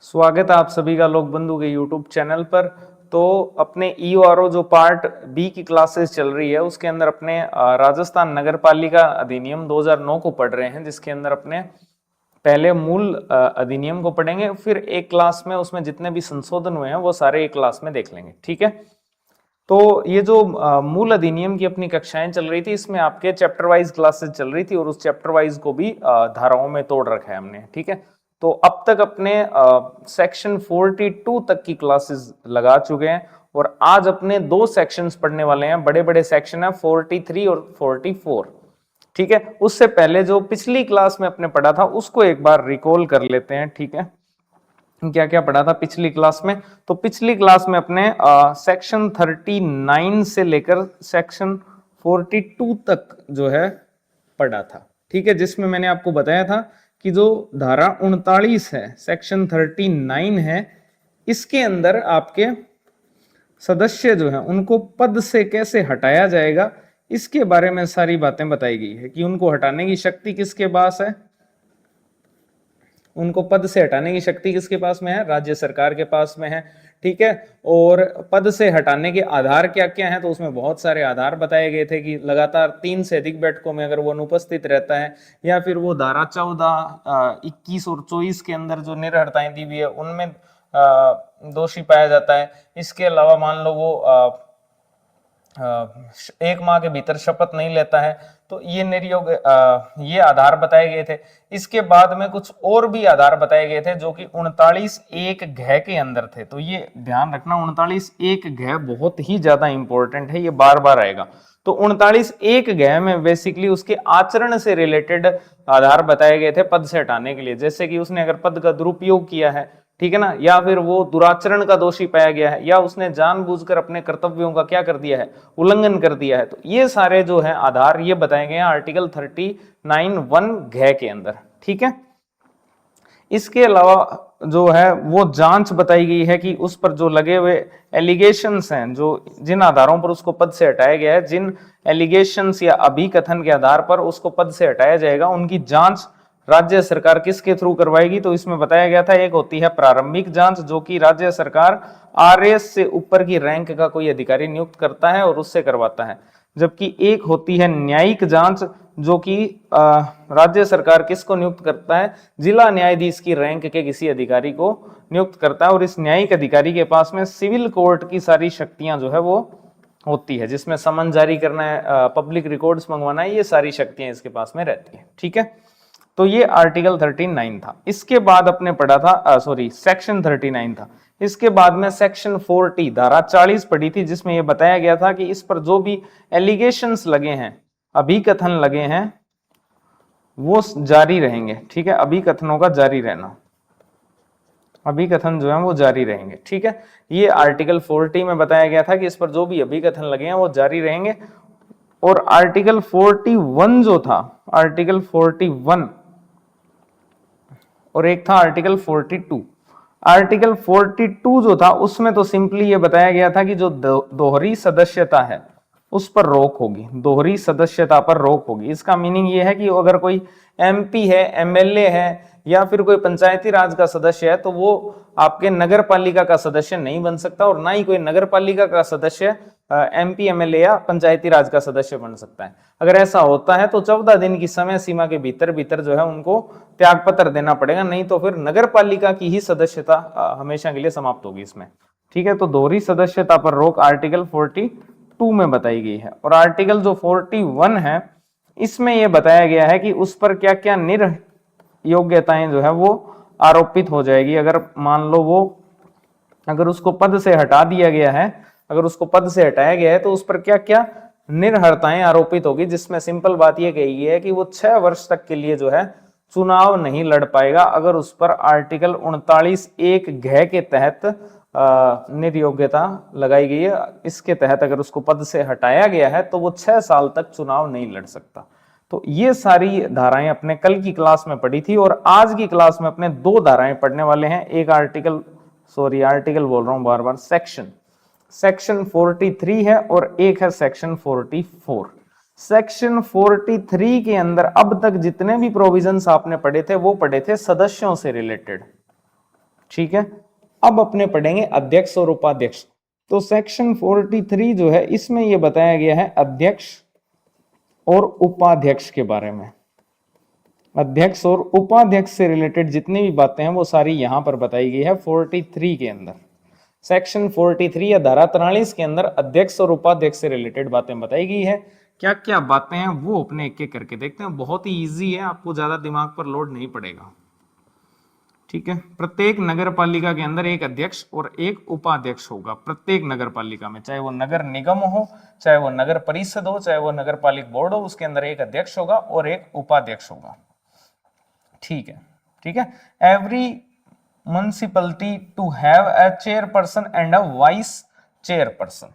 स्वागत है आप सभी का लोक बंधु के यूट्यूब चैनल पर। तो अपने ईओआरओ जो पार्ट बी की क्लासेस चल रही है उसके अंदर अपने राजस्थान नगर पालिका अधिनियम 2009 को पढ़ रहे हैं, जिसके अंदर अपने पहले मूल अधिनियम को पढ़ेंगे, फिर एक क्लास में उसमें जितने भी संशोधन हुए हैं वो सारे एक क्लास में देख लेंगे। ठीक है, तो ये जो मूल अधिनियम की अपनी कक्षाएं चल रही थी, इसमें आपके चैप्टर वाइज क्लासेस चल रही थी और उस चैप्टर वाइज को भी धाराओं में तोड़ रखा है हमने। ठीक है, तो अब तक अपने सेक्शन 42 तक की क्लासेस लगा चुके हैं और आज अपने दो सेक्शंस पढ़ने वाले हैं। बड़े बड़े सेक्शन है 43 और 44। ठीक है, उससे पहले जो पिछली क्लास में अपने पढ़ा था उसको एक बार रिकॉल कर लेते हैं। ठीक है, क्या क्या पढ़ा था पिछली क्लास में? तो पिछली क्लास में अपने सेक्शन 39 से लेकर सेक्शन 42 तक जो है पढ़ा था। ठीक है, जिसमें मैंने आपको बताया था कि जो धारा 39 है, सेक्शन 39 है, इसके अंदर आपके सदस्य जो है उनको पद से कैसे हटाया जाएगा, इसके बारे में सारी बातें बताई गई है कि उनको हटाने की शक्ति किसके पास है। उनको पद से हटाने की शक्ति किसके पास में है? राज्य सरकार के पास में है। ठीक है, और पद से हटाने के आधार क्या क्या हैं? तो उसमें बहुत सारे आधार बताए गए थे कि लगातार 3 से अधिक बैठकों में अगर वो अनुपस्थित रहता है, या फिर वो धारा 14, 21 और 24 के अंदर जो निर्हरताएं दी हुई है उनमें दोषी पाया जाता है। इसके अलावा मान लो वो एक माह के भीतर शपथ नहीं लेता है, तो ये निर्योग ये आधार बताए गए थे। इसके बाद में कुछ और भी आधार बताए गए थे जो कि 39(1) के अंदर थे। तो ये ध्यान रखना, 39(1) बहुत ही ज्यादा इंपॉर्टेंट है, ये बार बार आएगा। तो 39(1) में बेसिकली उसके आचरण से रिलेटेड आधार बताए गए थे पद से हटाने के लिए। जैसे कि उसने अगर पद का दुरुपयोग किया है, ठीक है ना, या फिर वो दुराचरण का दोषी पाया गया है, या उसने जानबूझकर अपने कर्तव्यों का क्या कर दिया है, उल्लंघन कर दिया है। तो ये सारे जो है आधार ये बताए गए हैं आर्टिकल 39(1) के अंदर। ठीक है, इसके अलावा जो है वो जांच बताई गई है कि उस पर जो लगे हुए एलिगेशंस हैं, जो जिन आधारों पर उसको पद से हटाया गया है, जिन एलिगेशंस या अभिकथन के आधार पर उसको पद से हटाया जाएगा, उनकी जांच राज्य सरकार किसके थ्रू करवाएगी? तो इसमें बताया गया था एक होती है प्रारंभिक जांच, जो कि राज्य सरकार आरएस से ऊपर की रैंक का कोई अधिकारी नियुक्त करता है और उससे करवाता है। जबकि एक होती है न्यायिक जांच, जो कि राज्य सरकार किसको नियुक्त करता है? जिला न्यायाधीश की रैंक के किसी अधिकारी को नियुक्त करता है, और इस न्यायिक अधिकारी के पास में सिविल कोर्ट की सारी शक्तियां जो है वो होती है, जिसमें समन जारी करना है, पब्लिक रिकॉर्ड्स मंगवाना है, ये सारी शक्तियां इसके पास में रहती है। ठीक है, तो ये आर्टिकल 39 था। इसके बाद अपने पढ़ा था सेक्शन 39 था। इसके बाद में सेक्शन 40 धारा 40 पढ़ी थी, जिसमें यह बताया गया था कि इस पर जो भी एलिगेशंस लगे हैं, अभिकथन लगे हैं, वो जारी रहेंगे। ठीक है, अभिकथनों का जारी रहना, अभिकथन जो है वो जारी रहेंगे। ठीक है, ये आर्टिकल 40 में बताया गया था कि इस पर जो भी अभिकथन लगे हैं वो जारी रहेंगे। और आर्टिकल 41 जो था, आर्टिकल 41 और एक था आर्टिकल 42। आर्टिकल 42 जो था उसमें तो सिंपली ये बताया गया था कि जो दोहरी सदस्यता है उस पर रोक होगी, दोहरी सदस्यता पर रोक होगी। इसका मीनिंग ये है कि अगर कोई एमपी है, एमएलए है, या फिर कोई पंचायती राज का सदस्य है, तो वो आपके नगर पालिका का सदस्य नहीं बन सकता, और ना ही कोई नगर पालिका का सदस्य एमपी, एमएलए या पंचायती राज का सदस्य बन सकता है। अगर ऐसा होता है तो 14 दिन की समय सीमा के भीतर भीतर जो है उनको त्याग पत्र देना पड़ेगा, नहीं तो फिर नगर पालिका की ही सदस्यता हमेशा के लिए समाप्त होगी इसमें। ठीक है, तो दोहरी सदस्यता पर रोक आर्टिकल 42 में बताई गई है। और आर्टिकल जो 41 है, इसमें यह बताया गया है कि उस पर क्या क्या निर् योग्यताएं जो है वो आरोपित हो जाएगी। अगर मान लो वो, अगर उसको पद से हटा दिया गया है, अगर उसको पद से हटाया गया है, तो उस पर क्या क्या निर्हरताएं आरोपित होगी, जिसमें सिंपल बात यह कही है कि वो 6 वर्ष तक के लिए जो है चुनाव नहीं लड़ पाएगा, अगर उस पर आर्टिकल 39(1) के तहत निर्योग्यता लगाई गई है। इसके तहत अगर उसको पद से हटाया गया है तो वो 6 साल तक चुनाव नहीं लड़ सकता। तो ये सारी धाराएं अपने कल की क्लास में पढ़ी थी, और आज की क्लास में अपने 2 धाराएं पढ़ने वाले हैं। एक आर्टिकल बोल रहा हूं बार बार, सेक्शन 43 है, और एक है सेक्शन 44। सेक्शन 43 के अंदर अब तक जितने भी प्रोविजंस आपने पढ़े थे वो पढ़े थे सदस्यों से रिलेटेड। ठीक है, अब अपने पढ़ेंगे अध्यक्ष और उपाध्यक्ष। तो सेक्शन 43 जो है इसमें यह बताया गया है अध्यक्ष और उपाध्यक्ष के बारे में। अध्यक्ष और उपाध्यक्ष से रिलेटेड जितनी भी बातें हैं वो सारी यहां पर बताई गई है 43 के अंदर। सेक्शन 43 या धारा 43 के अंदर अध्यक्ष और उपाध्यक्ष से रिलेटेड बातें बताई गई है। क्या क्या बातें हैं वो अपने एक एक करके देखते हैं। बहुत ही इजी है, आपको ज्यादा दिमाग पर लोड नहीं पड़ेगा। ठीक है, प्रत्येक नगर पालिका के अंदर एक अध्यक्ष और एक उपाध्यक्ष होगा प्रत्येक नगर पालिका में, चाहे वो नगर निगम हो, चाहे वो नगर परिषद हो, चाहे वो नगर पालिक बोर्ड हो, उसके अंदर एक अध्यक्ष होगा और एक उपाध्यक्ष होगा। ठीक है, ठीक है। Every municipality to have a chairperson and a vice chairperson.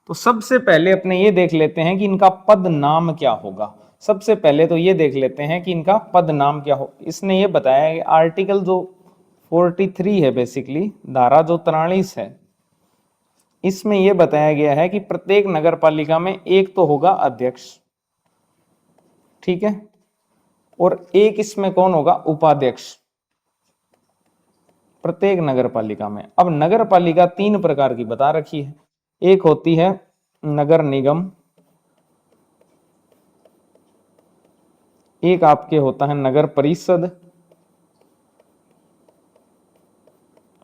तो सबसे पहले अपने ये देख लेते हैं कि इनका पद नाम क्या होगा। सबसे पहले तो ये देख लेते हैं कि इनका पद नाम क्या हो। इसने ये बताया है आर्टिकल जो 43 है, बेसिकली धारा जो 43 है, इसमें यह बताया गया है कि प्रत्येक नगर पालिका में एक तो होगा अध्यक्ष, ठीक है, और एक इसमें कौन होगा, उपाध्यक्ष, प्रत्येक नगर पालिका में। अब नगर पालिका 3 प्रकार की बता रखी है। एक होती है नगर निगम, एक आपके होता है नगर परिषद,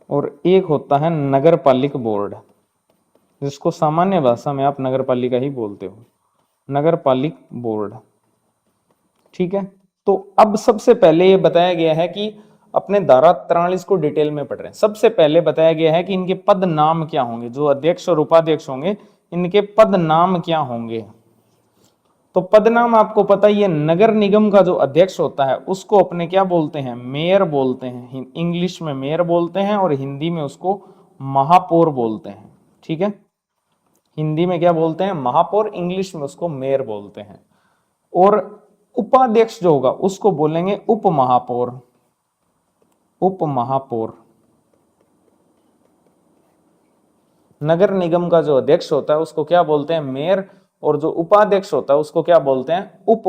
और एक होता है नगर पालिक बोर्ड, जिसको सामान्य भाषा में आप नगर पालिका ही बोलते हो, नगर पालिक बोर्ड। ठीक है, तो अब सबसे पहले ये बताया गया है कि अपने धारा 43 को डिटेल में पढ़ रहे हैं। सबसे पहले बताया गया है कि इनके पद नाम क्या होंगे, जो अध्यक्ष और उपाध्यक्ष होंगे इनके पद नाम क्या होंगे। तो पद नाम आपको पता ही है, नगर निगम का जो अध्यक्ष होता है उसको अपने क्या बोलते हैं, मेयर बोलते हैं। इंग्लिश में मेयर बोलते हैं और हिंदी में उसको महापौर बोलते हैं। ठीक है, हिंदी में क्या बोलते हैं, महापौर, इंग्लिश में उसको मेयर बोलते हैं। और उपाध्यक्ष जो होगा उसको बोलेंगे उप महापौर, उप महापौर। नगर निगम का जो अध्यक्ष होता है उसको क्या बोलते हैं, मेयर, और जो उपाध्यक्ष होता है उसको क्या बोलते हैं, उप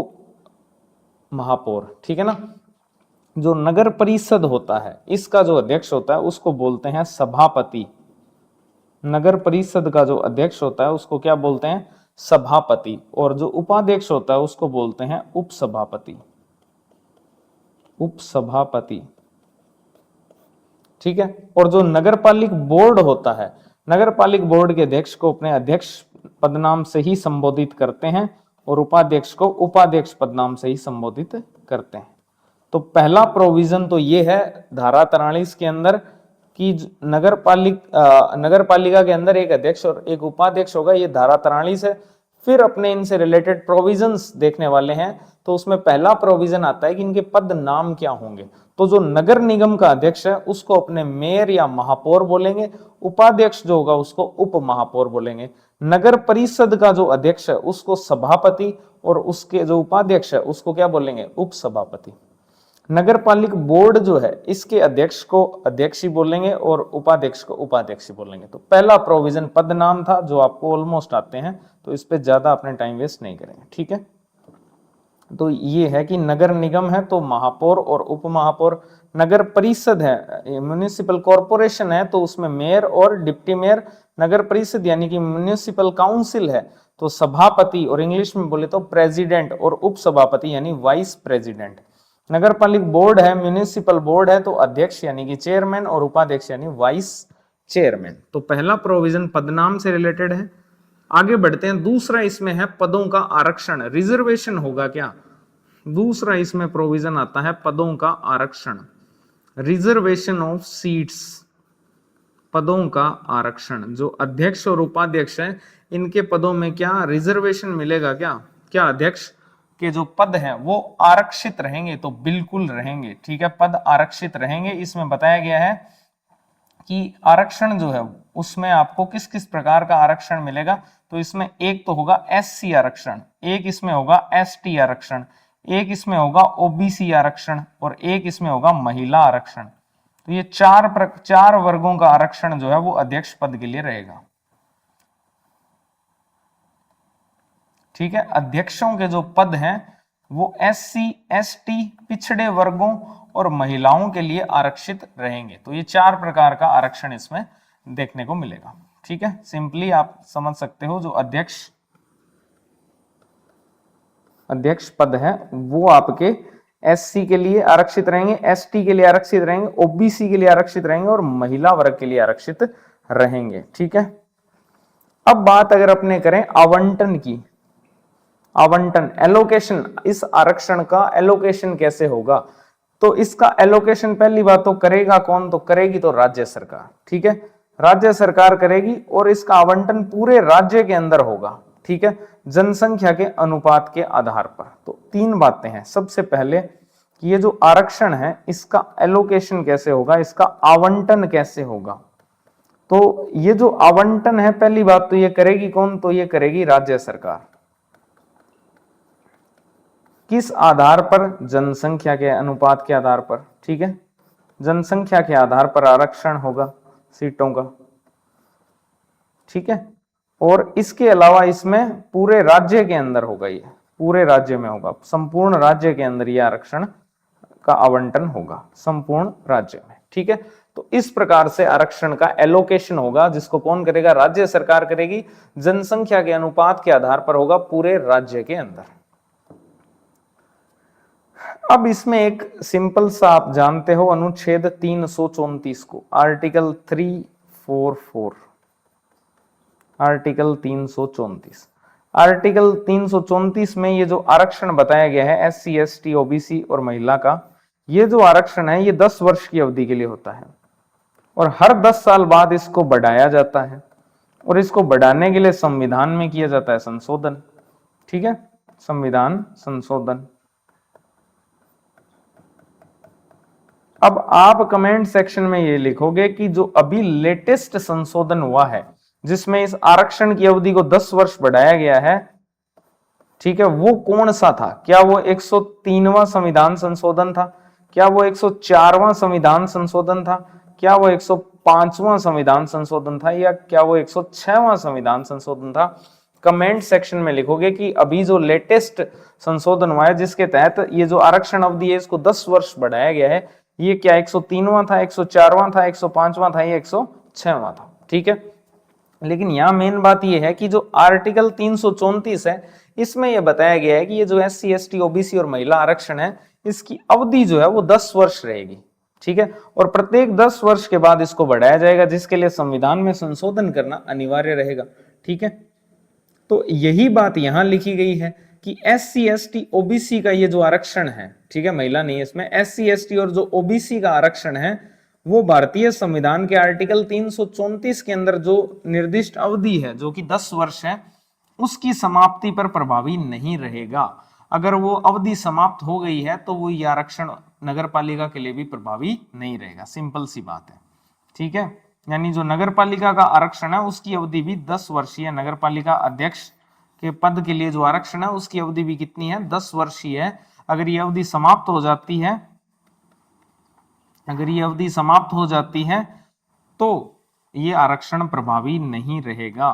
महापौर। ठीक है ना। जो नगर परिषद होता है इसका जो अध्यक्ष होता है उसको बोलते हैं सभापति। नगर परिषद का जो अध्यक्ष होता है उसको क्या बोलते हैं, सभापति, और जो उपाध्यक्ष होता है उसको बोलते हैं उपसभापति, उपसभापति। ठीक है, और जो नगरपालिक बोर्ड होता है, नगरपालिक बोर्ड के अध्यक्ष को अपने अध्यक्ष पदनाम से ही संबोधित करते हैं और उपाध्यक्ष को उपाध्यक्ष पदनाम से ही संबोधित करते हैं। तो पहला प्रोविजन तो ये है धारा 43 के अंदर कि नगर पालिका के अंदर एक अध्यक्ष और एक उपाध्यक्ष होगा, ये धारा 43 है। फिर अपने इनसे रिलेटेड प्रोविजंस देखने वाले हैं, तो उसमें पहला प्रोविजन आता है कि इनके पद नाम क्या होंगे। तो जो नगर निगम का अध्यक्ष है उसको अपने मेयर या महापौर बोलेंगे, उपाध्यक्ष जो होगा उसको उप महापौर बोलेंगे। नगर परिषद का जो अध्यक्ष है उसको सभापति, और उसके जो उपाध्यक्ष है उसको क्या बोलेंगे, उप सभापति। नगरपालिक बोर्ड जो है इसके अध्यक्ष को अध्यक्ष ही बोलेंगे और उपाध्यक्ष को उपाध्यक्ष ही बोलेंगे। तो पहला प्रोविजन पद नाम था जो आपको ऑलमोस्ट आते हैं, तो इस पे ज्यादा अपने टाइम वेस्ट नहीं करेंगे। ठीक है, तो ये है कि नगर निगम है तो महापौर और उप महापौर, नगर परिषद है म्युनिसिपल कॉरपोरेशन है तो उसमें मेयर और डिप्टी मेयर, नगर परिषद यानी कि म्युनिसिपल काउंसिल है तो सभापति, और इंग्लिश में बोले तो प्रेसिडेंट, और उप सभापति यानी वाइस प्रेसिडेंट। नगरपालिक बोर्ड है, म्युनिसिपल बोर्ड है तो अध्यक्ष यानी कि चेयरमैन और उपाध्यक्ष यानी वाइस चेयरमैन। तो पहला प्रोविजन पदनाम से रिलेटेड है। आगे बढ़ते हैं, दूसरा इसमें है पदों का आरक्षण, रिजर्वेशन होगा क्या। दूसरा इसमें प्रोविजन आता है पदों का आरक्षण, रिजर्वेशन ऑफ सीट्स, पदों का आरक्षण। जो अध्यक्ष और उपाध्यक्ष हैं इनके पदों में क्या रिजर्वेशन मिलेगा क्या, क्या अध्यक्ष के जो पद हैं वो आरक्षित रहेंगे, तो बिल्कुल रहेंगे। ठीक है, पद आरक्षित रहेंगे। इसमें बताया गया है कि आरक्षण जो है उसमें आपको किस किस प्रकार का आरक्षण मिलेगा। तो इसमें एक तो होगा एससी आरक्षण, एक इसमें होगा एसटी आरक्षण, एक इसमें होगा ओबीसी आरक्षण, और एक इसमें होगा महिला आरक्षण। तो ये चार वर्गों का आरक्षण जो है वो अध्यक्ष पद के लिए रहेगा। ठीक है, अध्यक्षों के जो पद हैं वो SC ST पिछड़े वर्गों और महिलाओं के लिए आरक्षित रहेंगे। तो ये 4 प्रकार का आरक्षण इसमें देखने को मिलेगा। ठीक है, सिंपली आप समझ सकते हो जो अध्यक्ष पद है वो आपके SC के लिए आरक्षित रहेंगे, ST के लिए आरक्षित रहेंगे, OBC के लिए आरक्षित रहेंगे और महिला वर्ग के लिए आरक्षित रहेंगे। ठीक है, अब बात अगर अपने करें आवंटन की, आवंटन एलोकेशन, इस आरक्षण का एलोकेशन कैसे होगा, तो इसका एलोकेशन पहली बात तो करेगा कौन, तो करेगी तो राज्य सरकार। ठीक है, राज्य सरकार करेगी और इसका आवंटन पूरे राज्य के अंदर होगा। ठीक है, जनसंख्या के अनुपात के आधार पर। तो 3 बातें हैं। सबसे पहले कि ये जो आरक्षण है इसका एलोकेशन कैसे होगा, इसका आवंटन कैसे होगा। तो ये जो आवंटन है पहली बात तो ये करेगी कौन, तो ये करेगी राज्य सरकार। किस आधार पर, जनसंख्या के अनुपात के आधार पर। ठीक है, जनसंख्या के आधार पर आरक्षण होगा सीटों का। ठीक है, और इसके अलावा इसमें पूरे राज्य के अंदर होगा, ये पूरे राज्य में होगा, संपूर्ण राज्य के अंदर ये आरक्षण का आवंटन होगा संपूर्ण राज्य में। ठीक है, तो इस प्रकार से आरक्षण का एलोकेशन होगा, जिसको कौन करेगा, राज्य सरकार करेगी, जनसंख्या के अनुपात के आधार पर होगा पूरे राज्य के अंदर। अब इसमें एक सिंपल सा आप जानते हो अनुच्छेद 334 को, आर्टिकल 344, आर्टिकल 334, आर्टिकल 334 में ये जो आरक्षण बताया गया है SC ST OBC और महिला का, ये जो आरक्षण है ये 10 वर्ष की अवधि के लिए होता है और हर 10 साल बाद इसको बढ़ाया जाता है और इसको बढ़ाने के लिए संविधान में किया जाता है संशोधन। ठीक है, संविधान संशोधन। अब आप कमेंट सेक्शन में ये लिखोगे कि जो अभी लेटेस्ट संशोधन हुआ है जिसमें इस आरक्षण की अवधि को 10 वर्ष बढ़ाया गया है, ठीक है, वो कौन सा था। क्या वो 103वां संविधान संशोधन था, क्या वो 104वां संविधान संशोधन था, क्या वो 105वां संविधान संशोधन था, या क्या वो 106वां संविधान संशोधन था। कमेंट सेक्शन में लिखोगे कि अभी जो लेटेस्ट संशोधन हुआ है जिसके तहत ये जो आरक्षण अवधि है इसको 10 वर्ष बढ़ाया गया है, ये क्या 103वां था, 104वां था, 105वां था, ये 106वां था। ठीक है, लेकिन यहां मेन बात ये है कि जो आर्टिकल 334 है इसमें यह बताया गया है कि ये जो SC ST OBC और महिला आरक्षण है इसकी अवधि जो है वो 10 वर्ष रहेगी। ठीक है, और प्रत्येक 10 वर्ष के बाद इसको बढ़ाया जाएगा, जिसके लिए संविधान में संशोधन करना अनिवार्य रहेगा। ठीक है, तो यही बात यहां लिखी गई है कि SC ST OBC का ये जो आरक्षण है, ठीक है, महिला नहीं है इसमें, SC ST और जो OBC का आरक्षण है वो भारतीय संविधान के आर्टिकल 334 के अंदर जो निर्दिष्ट अवधि है जो कि 10 वर्ष है उसकी समाप्ति पर प्रभावी नहीं रहेगा। अगर वो अवधि समाप्त हो गई है तो वो ये आरक्षण नगर पालिका के लिए भी प्रभावी नहीं रहेगा। सिंपल सी बात है। ठीक है, यानी जो नगर पालिका का आरक्षण है उसकी अवधि भी 10 वर्षीय, नगर पालिका अध्यक्ष के पद के लिए जो आरक्षण है उसकी अवधि भी कितनी है, 10 वर्षीय है। अगर ये अवधि समाप्त हो जाती है, अगर ये अवधि समाप्त हो जाती है तो ये आरक्षण प्रभावी नहीं रहेगा,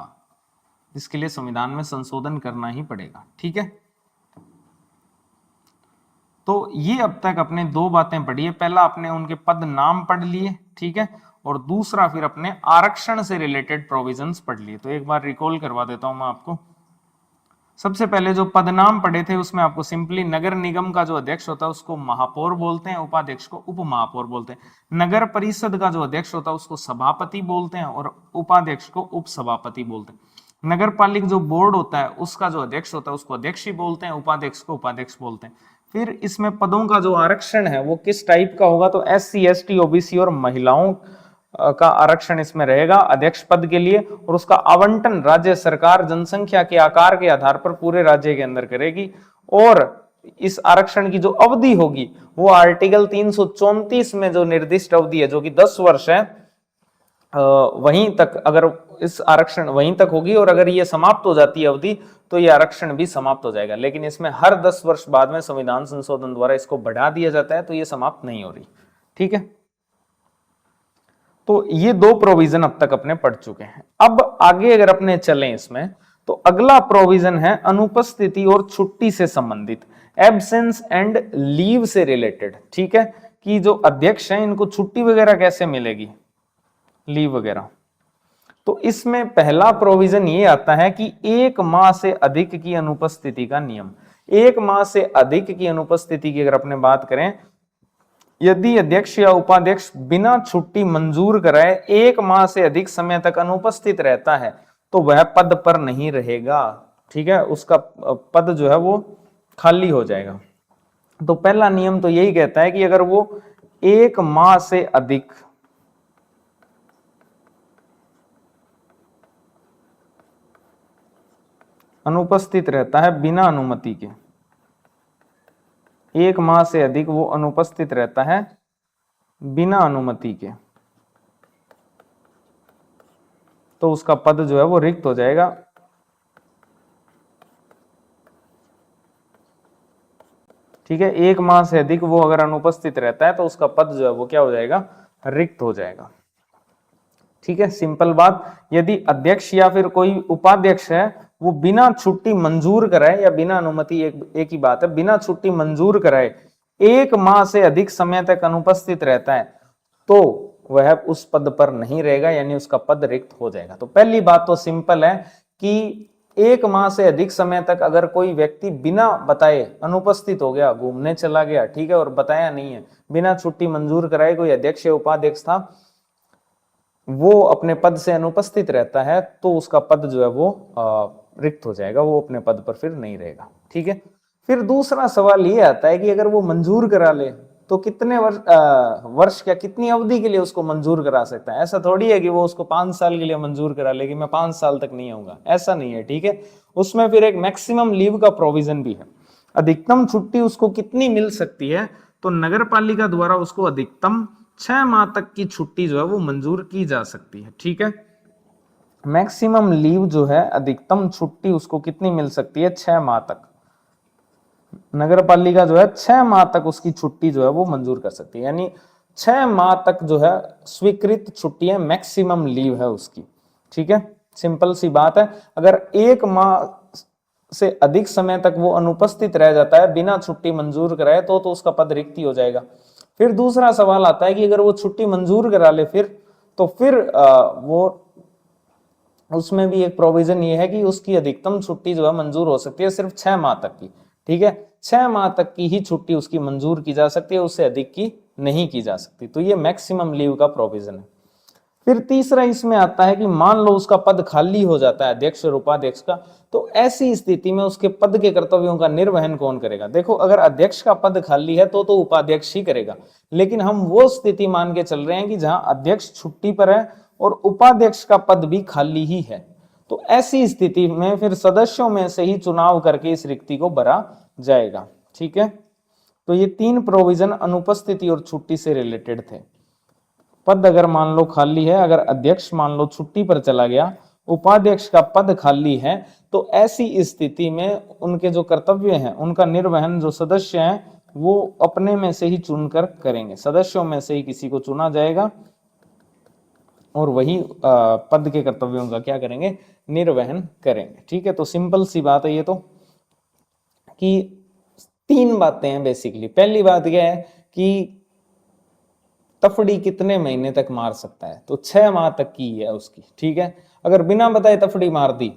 इसके लिए संविधान में संशोधन करना ही पड़ेगा। ठीक है, तो ये अब तक अपने 2 बातें पढ़ी है। पहला अपने उनके पद नाम पढ़ लिए, ठीक है, और दूसरा फिर अपने आरक्षण से रिलेटेड प्रोविजंस पढ़ लिए। तो एक बार रिकॉल करवा देता हूं मैं आपको। सबसे पहले जो पदनाम पढ़े थे उसमें आपको सिंपली नगर निगम का जो अध्यक्ष होता है उसको महापौर बोलते हैं, उपाध्यक्ष को उप महापौर बोलते हैं। नगर परिषद का जो अध्यक्ष होता है उसको सभापति बोलते हैं और उपाध्यक्ष को उप सभापति बोलते हैं। नगर पालिका जो बोर्ड होता है उसका जो अध्यक्ष होता है उसको अध्यक्ष ही बोलते हैं, उपाध्यक्ष को उपाध्यक्ष बोलते हैं। फिर इसमें पदों का जो आरक्षण है वो किस टाइप का होगा, तो SC ST OBC और महिलाओं का आरक्षण इसमें रहेगा अध्यक्ष पद के लिए, और उसका आवंटन राज्य सरकार जनसंख्या के आकार के आधार पर पूरे राज्य के अंदर करेगी। और इस आरक्षण की जो अवधि होगी वो आर्टिकल 334 में जो निर्दिष्ट अवधि है जो कि 10 वर्ष है, वहीं तक, अगर इस आरक्षण वहीं तक होगी, और अगर ये समाप्त हो जाती है अवधि तो ये आरक्षण भी समाप्त हो जाएगा। लेकिन इसमें हर 10 वर्ष बाद में संविधान संशोधन द्वारा इसको बढ़ा दिया जाता है, तो ये समाप्त नहीं हो रही। ठीक है, तो ये 2 प्रोविजन अब तक अपने पढ़ चुके हैं। अब आगे अगर अपने चलें इसमें, तो अगला प्रोविजन है अनुपस्थिति और छुट्टी से संबंधित। एब्सेंस एंड लीव से रिलेटेड, ठीक है, कि जो अध्यक्ष हैं इनको छुट्टी वगैरह कैसे मिलेगी, लीव वगैरह। तो इसमें पहला प्रोविजन ये आता है कि 1 माह से अधिक की अनुपस्थिति का नियम। 1 माह से अधिक की अनुपस्थिति की अगर अपने बात करें, यदि अध्यक्ष या उपाध्यक्ष बिना छुट्टी मंजूर कराए 1 माह से अधिक समय तक अनुपस्थित रहता है तो वह पद पर नहीं रहेगा, ठीक है, उसका पद जो है वो खाली हो जाएगा। तो पहला नियम तो यही कहता है कि अगर वो 1 माह से अधिक अनुपस्थित रहता है बिना अनुमति के, 1 माह से अधिक वो अनुपस्थित रहता है बिना अनुमति के, तो उसका पद जो है वो रिक्त हो जाएगा। ठीक है, 1 माह से अधिक वो अगर अनुपस्थित रहता है तो उसका पद जो है वो क्या हो जाएगा, रिक्त हो जाएगा। ठीक है, सिंपल बात। यदि अध्यक्ष या फिर कोई उपाध्यक्ष है वो बिना छुट्टी मंजूर कराए या बिना अनुमति, एक ही बात है, बिना छुट्टी मंजूर कराए 1 माह से अधिक समय तक अनुपस्थित रहता है तो वह उस पद पर नहीं रहेगा, यानी उसका पद रिक्त हो जाएगा। तो पहली बात तो सिंपल है कि 1 माह से अधिक समय तक अगर कोई व्यक्ति बिना बताए अनुपस्थित हो गया, घूमने चला गया, ठीक है, और बताया नहीं है, बिना छुट्टी मंजूर कराए कोई अध्यक्ष या उपाध्यक्ष था, वो अपने पद से अनुपस्थित रहता है तो उसका पद जो है वो रिक्त हो जाएगा, वो अपने पद पर फिर नहीं रहेगा। ठीक है, फिर दूसरा सवाल ये आता है कि अगर वो मंजूर करा ले तो कितने वर्ष क्या कितनी अवधि के लिए उसको मंजूर करा सकता है। ऐसा थोड़ी है कि वो उसको 5 साल के लिए मंजूर करा ले कि मैं 5 साल तक नहीं आऊंगा, ऐसा नहीं है। ठीक है, उसमें फिर एक मैक्सिमम लीव का प्रोविजन भी है। अधिकतम छुट्टी उसको कितनी मिल सकती है, तो नगर पालिका द्वारा उसको अधिकतम 6 माह तक की छुट्टी जो है वो मंजूर की जा सकती है। ठीक है, मैक्सिमम लीव जो है, अधिकतम छुट्टी उसको कितनी मिल सकती है, 6 माह तक। नगर पालिका जो है 6 माह तक उसकी छुट्टी जो है वो मंजूर कर सकती है, यानी 6 माह तक जो है स्वीकृत छुट्टियां मैक्सिमम लीव है उसकी। ठीक है, सिंपल सी बात है। अगर 1 माह से अधिक समय तक वो अनुपस्थित रह जाता है बिना छुट्टी मंजूर कराए तो उसका पद रिक्त हो जाएगा। फिर दूसरा सवाल आता है कि अगर वो छुट्टी मंजूर करा ले फिर वो उसमें भी एक प्रोविजन ये है कि उसकी अधिकतम छुट्टी जो है मंजूर हो सकती है सिर्फ 6 माह तक की। ठीक है, 6 माह तक की ही छुट्टी उसकी मंजूर की जा सकती है, उससे अधिक की नहीं की जा सकती। तो ये मैक्सिमम लीव का प्रोविजन है। फिर तीसरा इसमें आता है कि मान लो उसका पद खाली हो जाता है अध्यक्ष और उपाध्यक्ष का, तो ऐसी स्थिति में उसके पद के कर्तव्यों का निर्वहन कौन करेगा। देखो, अगर अध्यक्ष का पद खाली है तो उपाध्यक्ष ही करेगा, लेकिन हम वो स्थिति मान के चल रहे हैं कि जहां अध्यक्ष छुट्टी पर है और उपाध्यक्ष का पद भी खाली ही है, तो ऐसी स्थिति में फिर सदस्यों में से ही चुनाव करके इस रिक्ति को भरा जाएगा। ठीक है, तो ये 3 प्रोविजन अनुपस्थिति और छुट्टी से रिलेटेड थे। पद अगर मान लो खाली है, अगर अध्यक्ष मान लो छुट्टी पर चला गया, उपाध्यक्ष का पद खाली है, तो ऐसी स्थिति में उनके जो कर्तव्य हैं उनका निर्वहन जो सदस्य हैं वो अपने में से ही चुनकर करेंगे, सदस्यों में से ही किसी को चुना जाएगा और वही पद के कर्तव्यों का क्या करेंगे, निर्वहन करेंगे। ठीक है, तो सिंपल सी बात है ये तो, कि 3 बातें हैं बेसिकली। पहली बात यह है कि तफड़ी कितने महीने तक मार सकता है, तो 6 माह तक की है उसकी। ठीक है, अगर बिना बताए तफड़ी मार दी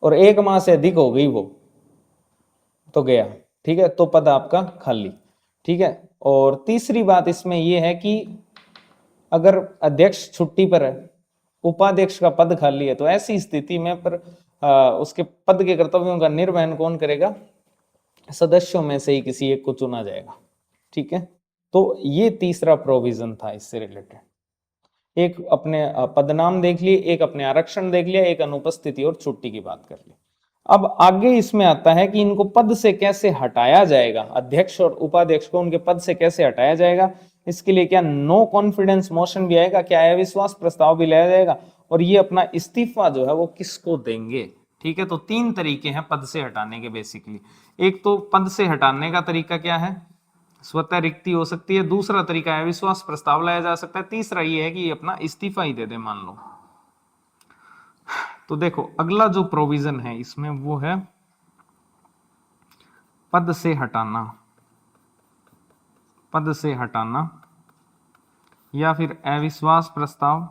और 1 माह से अधिक हो गई वो तो गया। ठीक है, तो पद आपका खाली। ठीक है, और तीसरी बात इसमें यह है कि अगर अध्यक्ष छुट्टी पर है, उपाध्यक्ष का पद खाली है, तो ऐसी स्थिति में पर उसके पद के कर्तव्यों का निर्वहन कौन करेगा, सदस्यों में से ही किसी एक को चुना जाएगा। ठीक है, तो ये तीसरा प्रोविजन था इससे रिलेटेड। एक अपने पदनाम देख लिए, एक अपने आरक्षण देख लिया, एक अनुपस्थिति और छुट्टी की बात कर ली। अब आगे इसमें आता है कि इनको पद से कैसे हटाया जाएगा, अध्यक्ष और उपाध्यक्ष को उनके पद से कैसे हटाया जाएगा। इसके लिए क्या नो कॉन्फिडेंस मोशन भी आएगा, क्या अविश्वास प्रस्ताव भी लाया जाएगा, और ये अपना इस्तीफा जो है वो किसको देंगे। ठीक है, तो 3 तरीके हैं पद से हटाने के बेसिकली। एक तो पद से हटाने का तरीका क्या है, स्वतः रिक्ति हो सकती है। दूसरा तरीका है अविश्वास प्रस्ताव लाया जा सकता है। तीसरा ये है कि ये अपना इस्तीफा ही दे दे मान लो। तो देखो, अगला जो प्रोविजन है इसमें वो है पद से हटाना, पद से हटाना, या फिर अविश्वास प्रस्ताव,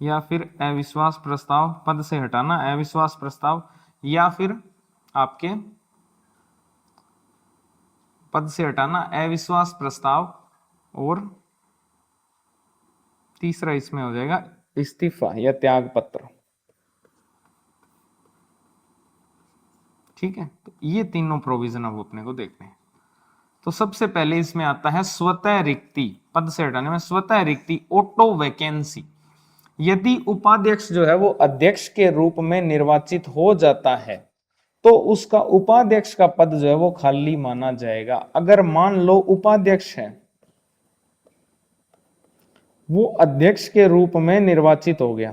या फिर अविश्वास प्रस्ताव, पद से हटाना, अविश्वास प्रस्ताव, या फिर आपके पद से हटाना, अविश्वास प्रस्ताव, और तीसरा इसमें हो जाएगा इस्तीफा या त्याग पत्र। ठीक है, तो ये तीनों प्रोविजन अब अपने को देखने हैं। तो सबसे पहले इसमें आता है स्वतः रिक्ति, पद से हटाने में स्वतः रिक्ति, ऑटो वैकेंसी। यदि उपाध्यक्ष जो है वो अध्यक्ष के रूप में निर्वाचित हो जाता है तो उसका उपाध्यक्ष का पद जो है वो खाली माना जाएगा। अगर मान लो उपाध्यक्ष है वो अध्यक्ष के रूप में निर्वाचित हो गया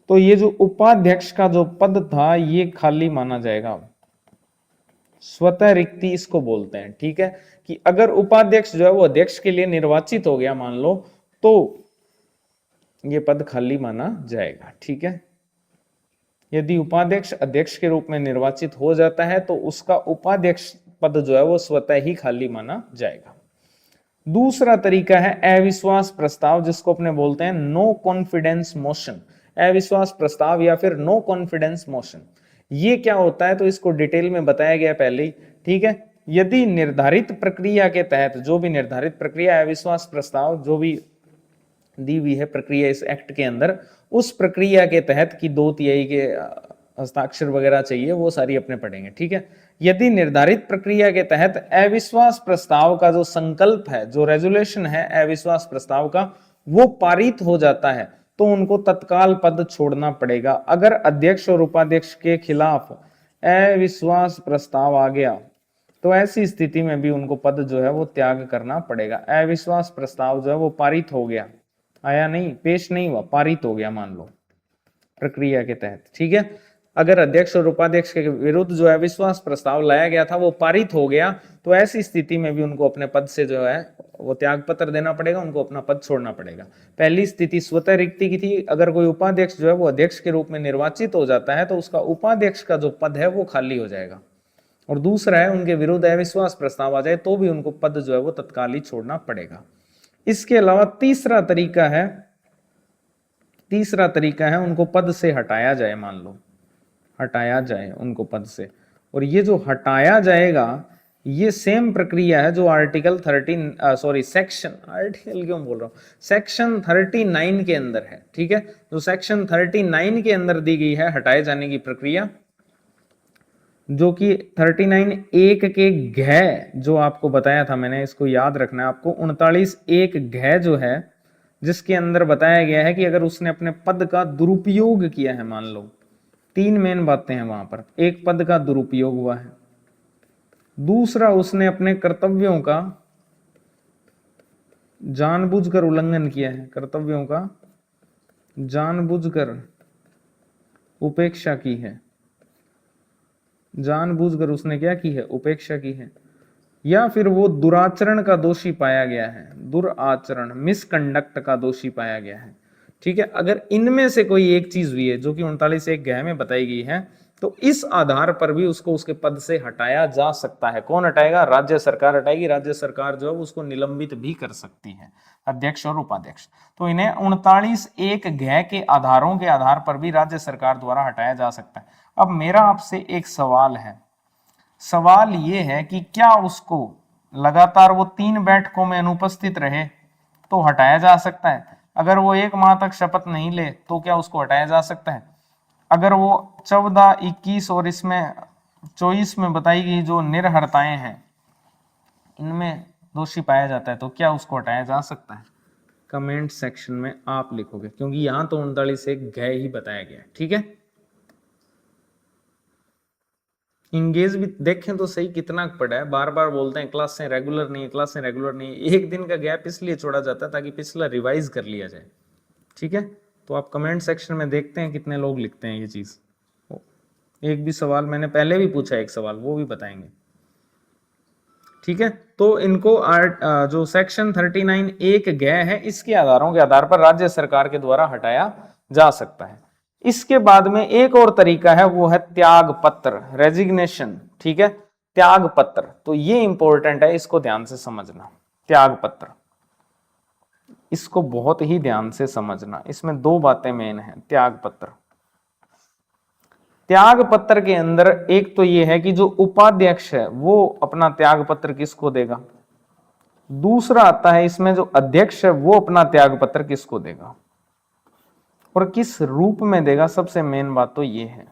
तो ये जो उपाध्यक्ष का जो पद था ये खाली माना जाएगा। स्वतः रिक्ति इसको बोलते हैं। ठीक है, कि अगर उपाध्यक्ष जो है वो अध्यक्ष के लिए निर्वाचित हो गया मान लो तो ये पद खाली माना जाएगा। ठीक है, यदि उपाध्यक्ष अध्यक्ष के रूप में निर्वाचित हो जाता है तो उसका उपाध्यक्ष पद जो है वो स्वतः ही खाली माना जाएगा। दूसरा तरीका है अविश्वास प्रस्ताव, जिसको अपने बोलते हैं नो कॉन्फिडेंस मोशन। अविश्वास प्रस्ताव या फिर नो कॉन्फिडेंस मोशन, ये क्या होता है तो इसको डिटेल में बताया गया पहले ही। ठीक है, यदि निर्धारित प्रक्रिया के तहत, जो भी निर्धारित प्रक्रिया अविश्वास प्रस्ताव जो भी दी हुई है प्रक्रिया इस एक्ट के अंदर, उस प्रक्रिया के तहत की 2/3 के हस्ताक्षर वगैरह चाहिए, वो सारी अपने पढ़ेंगे। ठीक है, यदि निर्धारित प्रक्रिया के तहत अविश्वास प्रस्ताव का जो संकल्प है, जो रेजोल्यूशन है अविश्वास प्रस्ताव का, वो पारित हो जाता है तो उनको तत्काल पद छोड़ना पड़ेगा। अगर अध्यक्ष और उपाध्यक्ष के खिलाफ अविश्वास प्रस्ताव आ गया तो ऐसी स्थिति में भी उनको पद जो है वो त्याग करना पड़ेगा। अविश्वास प्रस्ताव जो है वो पारित हो गया, आया नहीं, पेश नहीं हुआ, पारित हो गया मान लो प्रक्रिया के तहत। ठीक है, अगर अध्यक्ष और उपाध्यक्ष के विरुद्ध जो है अविश्वास प्रस्ताव लाया गया था वो पारित हो गया तो ऐसी स्थिति में भी उनको अपने पद से जो है वो त्याग पत्र देना पड़ेगा, उनको अपना पद छोड़ना पड़ेगा। पहली स्थिति स्वतः रिक्ति की थी, अगर कोई उपाध्यक्ष जो है वो अध्यक्ष के रूप में निर्वाचित हो जाता है तो उसका उपाध्यक्ष का जो पद है वो खाली हो जाएगा। और दूसरा है उनके विरुद्ध अविश्वास प्रस्ताव आ जाए तो भी उनको पद जो है वो तत्काल ही छोड़ना पड़ेगा। इसके अलावा तीसरा तरीका है उनको पद से हटाया जाए, मान लो हटाया जाए उनको पद से। और ये जो हटाया जाएगा ये सेम प्रक्रिया है जो सेक्शन 39 के अंदर है। ठीक है, जो सेक्शन 39 के अंदर दी गई है हटाए जाने की प्रक्रिया, जो कि 39(1) के घ जो आपको बताया था मैंने, इसको याद रखना है आपको। 39(1) घ जो है जिसके अंदर बताया गया है कि अगर उसने अपने पद का दुरुपयोग किया है, मान लो 3 मेन बातें हैं वहां पर। एक, पद का दुरुपयोग हुआ है। दूसरा, उसने अपने कर्तव्यों का जानबूझकर उल्लंघन किया है, कर्तव्यों का जानबूझकर उपेक्षा की है, जानबूझकर उसने क्या की है, उपेक्षा की है। या फिर वो दुराचरण का दोषी पाया गया है, दुराचरण मिसकंडक्ट का दोषी पाया गया है। ठीक है, अगर इनमें से कोई एक चीज हुई है जो कि 39(1) घ में बताई गई है तो इस आधार पर भी उसको उसके पद से हटाया जा सकता है। कौन हटाएगा? राज्य सरकार हटाएगी। राज्य सरकार जो है उसको निलंबित भी कर सकती है, अध्यक्ष और उपाध्यक्ष। तो इन्हें 39(1) घ के आधारों के आधार पर भी राज्य सरकार द्वारा हटाया जा सकता है। अब मेरा आपसे एक सवाल है, सवाल ये है कि क्या उसको लगातार वो 3 बैठकों में अनुपस्थित रहे तो हटाया जा सकता है? अगर वो 1 माह तक शपथ नहीं ले तो क्या उसको हटाया जा सकता है? अगर वो 14, 21 और इसमें 24 में बताई गई जो निर्हरताएं हैं इनमें दोषी पाया जाता है तो क्या उसको हटाया जा सकता है? कमेंट सेक्शन में आप लिखोगे, क्योंकि यहां तो 39(1) घ ही बताया गया है। ठीक है, इंगेज भी देखें तो सही कितना पड़ा है। बार बार बोलते हैं क्लासें रेगुलर नहीं है, क्लासें रेगुलर नहीं है। 1 दिन का गैप इसलिए छोड़ा जाता है ताकि पिछला रिवाइज कर लिया जाए। ठीक है, तो आप कमेंट सेक्शन में देखते हैं कितने लोग लिखते हैं ये चीज। एक भी सवाल मैंने पहले भी पूछा, एक सवाल वो भी बताएंगे। ठीक है, तो इनको जो सेक्शन 39(1) घ है इसके आधारों के आधार पर राज्य सरकार के द्वारा हटाया जा सकता है। इसके बाद में एक और तरीका है, वो है त्याग पत्र, रेजिग्नेशन। ठीक है, त्याग पत्र, तो ये इंपॉर्टेंट है, इसको ध्यान से समझना। त्याग पत्र, इसको बहुत ही ध्यान से समझना, इसमें दो बातें मेन है। त्याग पत्र, त्याग पत्र के अंदर एक तो ये है कि जो उपाध्यक्ष है वो अपना त्याग पत्र किसको देगा। दूसरा आता है इसमें जो अध्यक्ष है वो अपना त्याग पत्र किसको देगा और किस रूप में देगा। सबसे मेन बात तो ये है।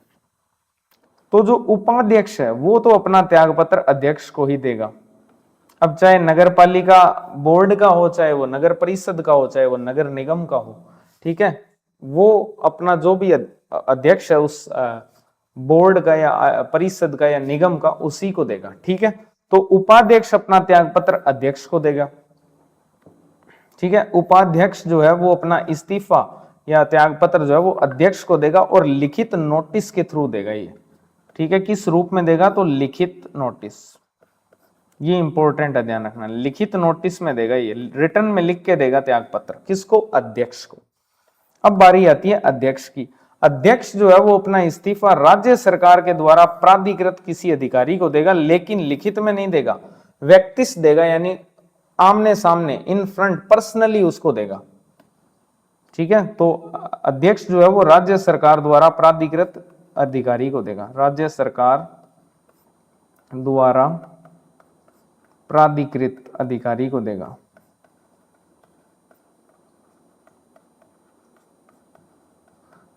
तो जो उपाध्यक्ष है वो तो अपना त्याग पत्र अध्यक्ष को ही देगा। अब चाहे नगर पालिका बोर्ड का हो, चाहे वो नगर परिषद का हो, चाहे वो नगर निगम का हो, ठीक है, वो अपना जो भी अध्यक्ष है उस बोर्ड का या परिषद का या निगम का, उसी को देगा। ठीक है, तो उपाध्यक्ष अपना त्याग पत्र अध्यक्ष को देगा। ठीक है, उपाध्यक्ष जो है वो अपना इस्तीफा या त्याग पत्र जो है वो अध्यक्ष को देगा और लिखित नोटिस के थ्रू देगा ये। ठीक है, किस रूप में देगा, तो लिखित नोटिस। ये इंपॉर्टेंट है, ध्यान रखना, लिखित नोटिस में देगा, ये रिटर्न में लिख के देगा त्याग पत्र। किसको, अध्यक्ष को। अब बारी आती है अध्यक्ष की। अध्यक्ष जो है वो अपना इस्तीफा राज्य सरकार के द्वारा प्राधिकृत किसी अधिकारी को देगा, लेकिन लिखित में नहीं देगा, व्यक्तिश देगा, यानी आमने सामने, इन फ्रंट, पर्सनली उसको देगा। ठीक है, तो अध्यक्ष जो है वो राज्य सरकार द्वारा प्राधिकृत अधिकारी को देगा, राज्य सरकार द्वारा प्राधिकृत अधिकारी को देगा।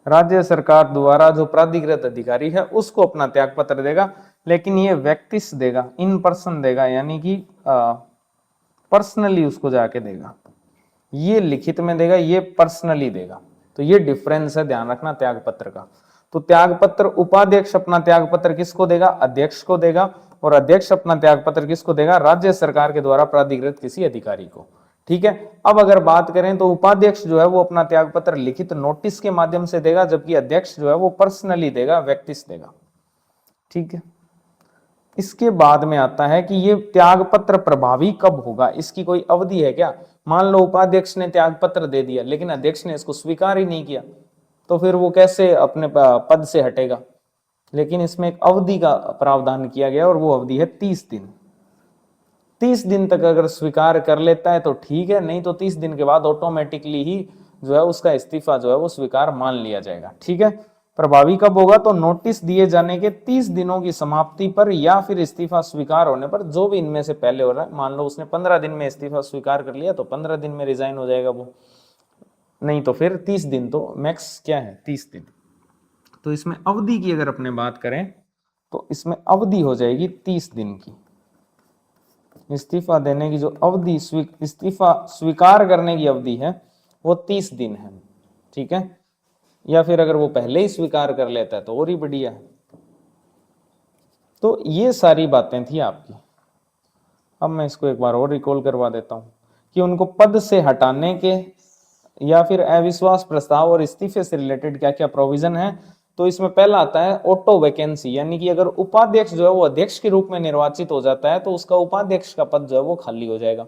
राज्य सरकार द्वारा जो प्राधिकृत अधिकारी है उसको अपना त्याग पत्र देगा, लेकिन ये व्यक्तिश देगा, इन पर्सन देगा, यानी कि पर्सनली उसको जाके देगा। ये लिखित में देगा, ये पर्सनली देगा। तो ये डिफरेंस है, ध्यान रखना त्याग पत्र का। तो त्याग पत्र उपाध्यक्ष अपना त्याग पत्र किसको देगा, अध्यक्ष को देगा, और अध्यक्ष अपना त्याग पत्र किसको देगा, राज्य सरकार के द्वारा प्राधिकृत किसी अधिकारी को। ठीक है, अब अगर बात करें तो उपाध्यक्ष जो है वो अपना त्याग पत्र लिखित नोटिस के माध्यम से देगा, जबकि अध्यक्ष जो है वो पर्सनली देगा, व्यक्तिश देगा। ठीक है, इसके बाद में आता है कि ये त्याग पत्र प्रभावी कब होगा, इसकी कोई अवधि है क्या। मान लो उपाध्यक्ष ने त्याग पत्र दे दिया लेकिन अध्यक्ष ने इसको स्वीकार ही नहीं किया, तो फिर वो कैसे अपने पद से हटेगा। लेकिन इसमें एक अवधि का प्रावधान किया गया और वो अवधि है 30 दिन। 30 दिन तक अगर स्वीकार कर लेता है तो ठीक है, नहीं तो 30 दिन के बाद ऑटोमेटिकली ही जो है उसका इस्तीफा जो है वो स्वीकार मान लिया जाएगा। ठीक है, प्रभावी कब होगा, तो नोटिस दिए जाने के 30 दिनों की समाप्ति पर या फिर इस्तीफा स्वीकार होने पर, जो भी इनमें से पहले हो रहा है। मान लो उसने 15 दिन में इस्तीफा स्वीकार कर लिया तो 15 दिन में रिजाइन हो जाएगा वो, नहीं तो फिर 30 दिन, तो मैक्स क्या है 30 दिन। तो इसमें अवधि की अगर अपने बात करें तो इसमें अवधि हो जाएगी 30 दिन की। इस्तीफा देने की जो अवधि, इस्तीफा स्वीकार करने की अवधि है वो 30 दिन है। ठीक है, या फिर अगर वो पहले ही स्वीकार कर लेता है तो और ही बढ़िया है। तो ये सारी बातें थी आपकी। अब मैं इसको एक बार और रिकॉल करवा देता हूं कि उनको पद से हटाने के या फिर अविश्वास प्रस्ताव और इस्तीफे से रिलेटेड क्या क्या प्रोविजन है। तो इसमें पहला आता है ऑटो वैकेंसी, यानी कि अगर उपाध्यक्ष जो है वो अध्यक्ष के रूप में निर्वाचित हो जाता है तो उसका उपाध्यक्ष का पद जो है वो खाली हो जाएगा।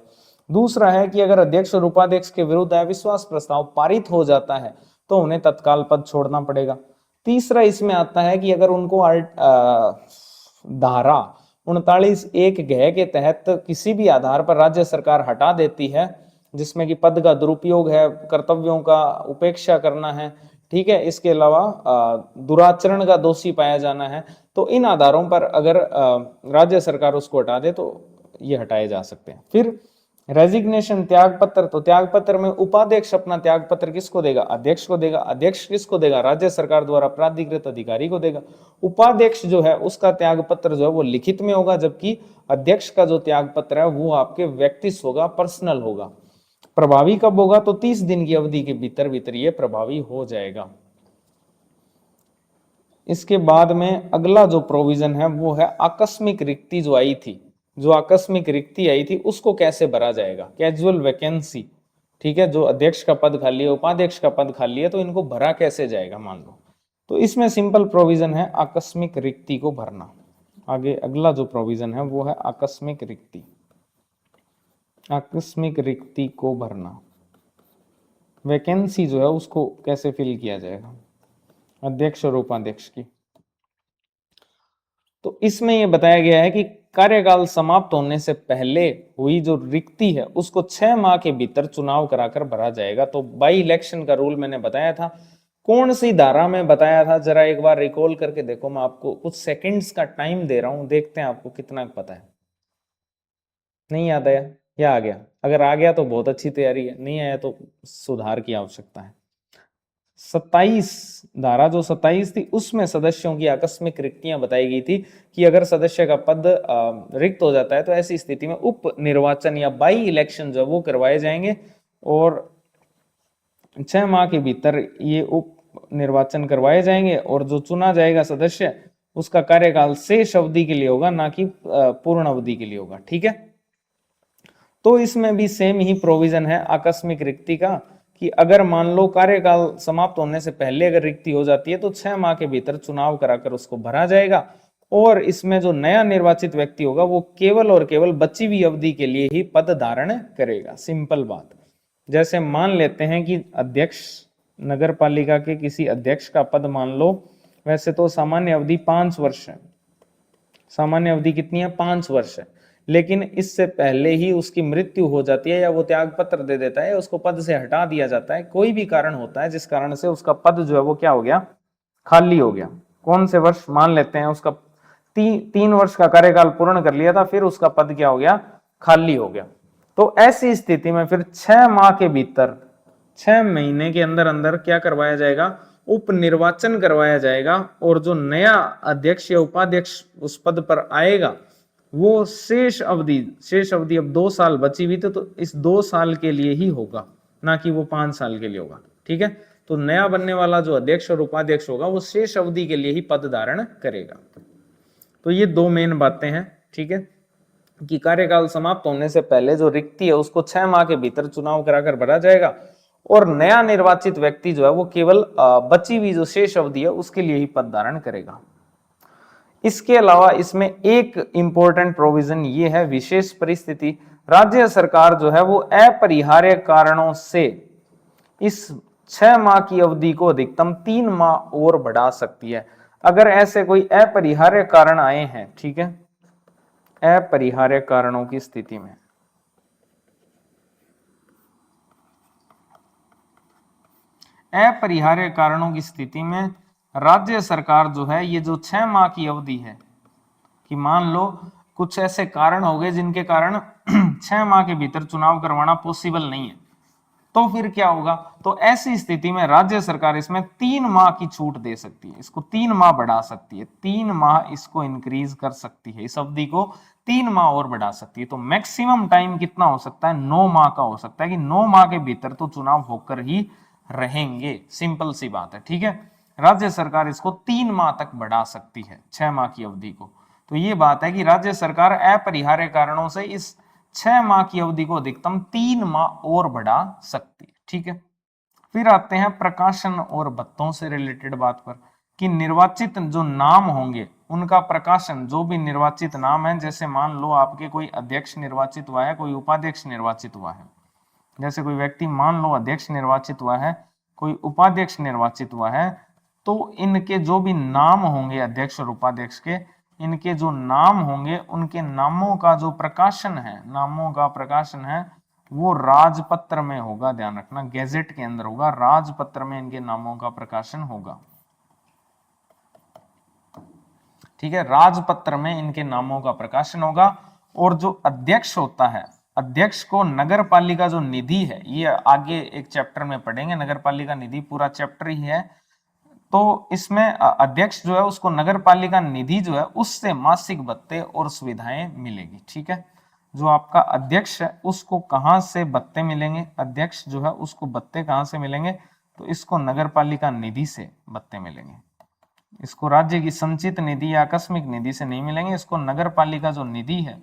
दूसरा है कि अगर अध्यक्ष और उपाध्यक्ष के विरुद्ध अविश्वास प्रस्ताव पारित हो जाता है तो उन्हें तत्काल पद छोड़ना पड़ेगा। तीसरा इसमें आता है कि अगर उनको धारा 39(1) के तहत किसी भी आधार पर राज्य सरकार हटा देती है, जिसमें कि पद का दुरुपयोग है, कर्तव्यों का उपेक्षा करना है, ठीक है, इसके अलावा दुराचरण का दोषी पाया जाना है, तो इन आधारों पर अगर राज्य सरकार उसको हटा दे तो ये हटाए जा सकते हैं। फिर रेजिग्नेशन, त्याग पत्र, तो त्याग पत्र में उपाध्यक्ष अपना त्याग पत्र किसको देगा, अध्यक्ष को देगा। अध्यक्ष किसको देगा, राज्य सरकार द्वारा प्राधिकृत अधिकारी को देगा। उपाध्यक्ष जो है उसका त्याग पत्र जो है वो लिखित में होगा, जबकि अध्यक्ष का जो त्याग पत्र है वो आपके व्यक्तिश होगा, पर्सनल होगा। प्रभावी कब होगा, तो 30 दिन की अवधि के भीतर भीतर ये प्रभावी हो जाएगा। इसके बाद में अगला जो प्रोविजन है वो है आकस्मिक रिक्ति जो आई थी, जो आकस्मिक रिक्ति आई थी उसको कैसे भरा जाएगा, कैजुअल वैकेंसी। ठीक है, जो अध्यक्ष का पद खाली है, उपाध्यक्ष का पद खाली है, तो इनको भरा कैसे जाएगा मान लो। तो इसमें सिंपल प्रोविजन है आकस्मिक रिक्ति को भरना। आगे अगला जो प्रोविजन है वो है आकस्मिक रिक्ति। आकस्मिक रिक्ति को भरना, वैकेंसी जो है उसको कैसे फिल किया जाएगा। अध्यक्ष और उपाध्यक्ष की। तो इसमें यह बताया गया है कि कार्यकाल समाप्त होने से पहले हुई जो रिक्ति है उसको 6 माह के भीतर चुनाव कराकर भरा जाएगा। तो बाई इलेक्शन का रूल मैंने बताया था, कौन सी धारा में बताया था, जरा एक बार रिकॉल करके देखो। मैं आपको कुछ सेकंड्स का टाइम दे रहा हूं, देखते हैं आपको कितना पता है। नहीं याद आया या आ गया? अगर आ गया तो बहुत अच्छी तैयारी है, नहीं आया तो सुधार की आवश्यकता है। 27 धारा जो 27 थी उसमें सदस्यों की आकस्मिक रिक्तियां बताई गई थी कि अगर सदस्य का पद रिक्त हो जाता है तो ऐसी स्थिति में उप निर्वाचन या बाई इलेक्शन जो वो करवाए जाएंगे और 6 माह के भीतर ये उप निर्वाचन करवाए जाएंगे और जो चुना जाएगा सदस्य उसका कार्यकाल शेष अवधि के लिए होगा, ना कि पूर्ण अवधि के लिए होगा। ठीक है, तो इसमें भी सेम ही प्रोविजन है आकस्मिक रिक्ति का कि अगर मान लो कार्यकाल समाप्त होने से पहले अगर रिक्ति हो जाती है तो 6 माह के भीतर चुनाव कराकर उसको भरा जाएगा और इसमें जो नया निर्वाचित व्यक्ति होगा वो केवल और केवल बची हुई अवधि के लिए ही पद धारण करेगा। सिंपल बात। जैसे मान लेते हैं कि अध्यक्ष, नगर पालिका के किसी अध्यक्ष का पद मान लो, वैसे तो सामान्य अवधि 5 वर्ष है। सामान्य अवधि कितनी है? 5 वर्ष है। लेकिन इससे पहले ही उसकी मृत्यु हो जाती है या वो त्याग पत्र दे देता है, उसको पद से हटा दिया जाता है, कोई भी कारण होता है जिस कारण से उसका पद जो है वो क्या हो गया? खाली हो गया। कौन से वर्ष? मान लेते हैं उसका 3 वर्ष का कार्यकाल पूर्ण कर लिया था, फिर उसका पद क्या हो गया? खाली हो गया। तो ऐसी स्थिति में फिर 6 माह के भीतर, 6 महीने के अंदर अंदर क्या करवाया जाएगा? उप निर्वाचन करवाया जाएगा और जो नया अध्यक्ष या उपाध्यक्ष उस पद पर आएगा वो शेष अवधि अब 2 साल बची हुई तो इस 2 साल के लिए ही होगा, ना कि वो 5 साल के लिए होगा। ठीक है, तो नया बनने वाला जो अध्यक्ष और उपाध्यक्ष होगा वो शेष अवधि के लिए ही पद धारण करेगा। तो ये 2 मेन बातें हैं। ठीक है, कि कार्यकाल समाप्त होने से पहले जो रिक्ति है उसको 6 माह के भीतर चुनाव कराकर भरा जाएगा और नया निर्वाचित व्यक्ति जो है वो केवल बची हुई जो शेष अवधि है उसके लिए ही पद धारण करेगा। इसके अलावा इसमें एक इंपॉर्टेंट प्रोविजन ये है, विशेष परिस्थिति। राज्य सरकार जो है वो अपरिहार्य कारणों से इस 6 माह की अवधि को अधिकतम 3 माह और बढ़ा सकती है। अगर ऐसे कोई अपरिहार्य कारण आए हैं, ठीक है, अपरिहार्य कारणों की स्थिति में, अपरिहार्य कारणों की स्थिति में राज्य सरकार जो है ये जो 6 माह की अवधि है, कि मान लो कुछ ऐसे कारण हो गए जिनके कारण 6 माह के भीतर चुनाव करवाना पॉसिबल नहीं है, तो फिर क्या होगा? तो ऐसी स्थिति में राज्य सरकार इसमें 3 माह की छूट दे सकती है, इसको 3 माह बढ़ा सकती है, 3 माह इसको इंक्रीज कर सकती है, इस अवधि को 3 माह और बढ़ा सकती है। तो मैक्सिमम टाइम कितना हो सकता है? 9 माह का हो सकता है कि 9 माह के भीतर तो चुनाव होकर ही रहेंगे। सिंपल सी बात है। ठीक है, राज्य सरकार इसको 3 माह तक बढ़ा सकती है, 6 माह की अवधि को। तो ये बात है कि राज्य सरकार अपरिहार्य कारणों से इस 6 माह की अवधि को अधिकतम 3 माह और बढ़ा सकती है। ठीक है, फिर आते हैं प्रकाशन और भत्तों से रिलेटेड बात पर, कि निर्वाचित जो नाम होंगे उनका प्रकाशन, जो भी निर्वाचित नाम है, जैसे मान लो आपके कोई अध्यक्ष निर्वाचित हुआ है, कोई उपाध्यक्ष निर्वाचित हुआ है, जैसे कोई व्यक्ति मान लो अध्यक्ष निर्वाचित हुआ है, कोई उपाध्यक्ष निर्वाचित हुआ है, तो इनके जो भी नाम होंगे अध्यक्ष और उपाध्यक्ष के, इनके जो नाम होंगे उनके नामों का जो प्रकाशन है, नामों का प्रकाशन है वो राजपत्र में होगा। ध्यान रखना, गैजेट के अंदर होगा, राजपत्र में इनके नामों का प्रकाशन होगा। ठीक है, राजपत्र में इनके नामों का प्रकाशन होगा। और जो अध्यक्ष होता है, अध्यक्ष को नगर पालिका जो निधि है, ये आगे एक चैप्टर में पढ़ेंगे, नगर पालिका निधि पूरा चैप्टर ही है, तो इसमें अध्यक्ष जो है उसको नगर पालिका निधि जो है उससे मासिक भत्ते और सुविधाएं मिलेगी। ठीक है, जो आपका अध्यक्ष है उसको कहां से भत्ते मिलेंगे? अध्यक्ष जो है उसको भत्ते कहां से मिलेंगे? तो इसको नगर पालिका निधि से भत्ते मिलेंगे। इसको राज्य की संचित निधि या आकस्मिक निधि से नहीं मिलेंगे, इसको नगर पालिका जो निधि है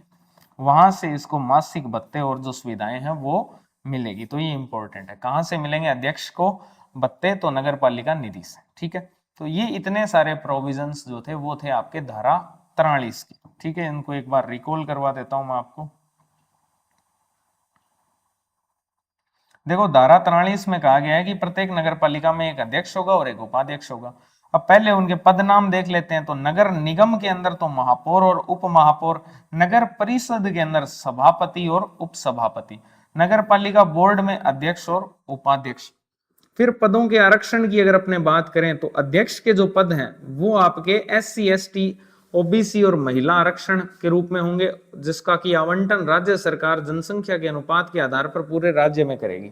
वहां से इसको मासिक भत्ते और जो सुविधाएं हैं वो मिलेगी। तो ये इंपॉर्टेंट है, कहां से मिलेंगे अध्यक्ष को भत्ते? तो नगर पालिका निधि से। ठीक है, तो ये इतने सारे प्रोविजंस जो थे वो थे आपके धारा 43 की। ठीक है, इनको एक बार रिकॉल करवा देता हूं मैं आपको। देखो, धारा 43 में कहा गया है कि प्रत्येक नगर पालिका में एक अध्यक्ष होगा और एक उपाध्यक्ष होगा। अब पहले उनके पद नाम देख लेते हैं। तो नगर निगम के अंदर तो महापौर और उप महापौर, नगर परिषद के अंदर सभापति और उप सभापति, नगर पालिका बोर्ड में अध्यक्ष और उपाध्यक्ष। फिर पदों के आरक्षण की अगर अपने बात करें तो अध्यक्ष के जो पद हैं वो आपके SC ST OBC और महिला आरक्षण के रूप में होंगे, जिसका की आवंटन राज्य सरकार जनसंख्या के अनुपात के आधार पर पूरे राज्य में करेगी।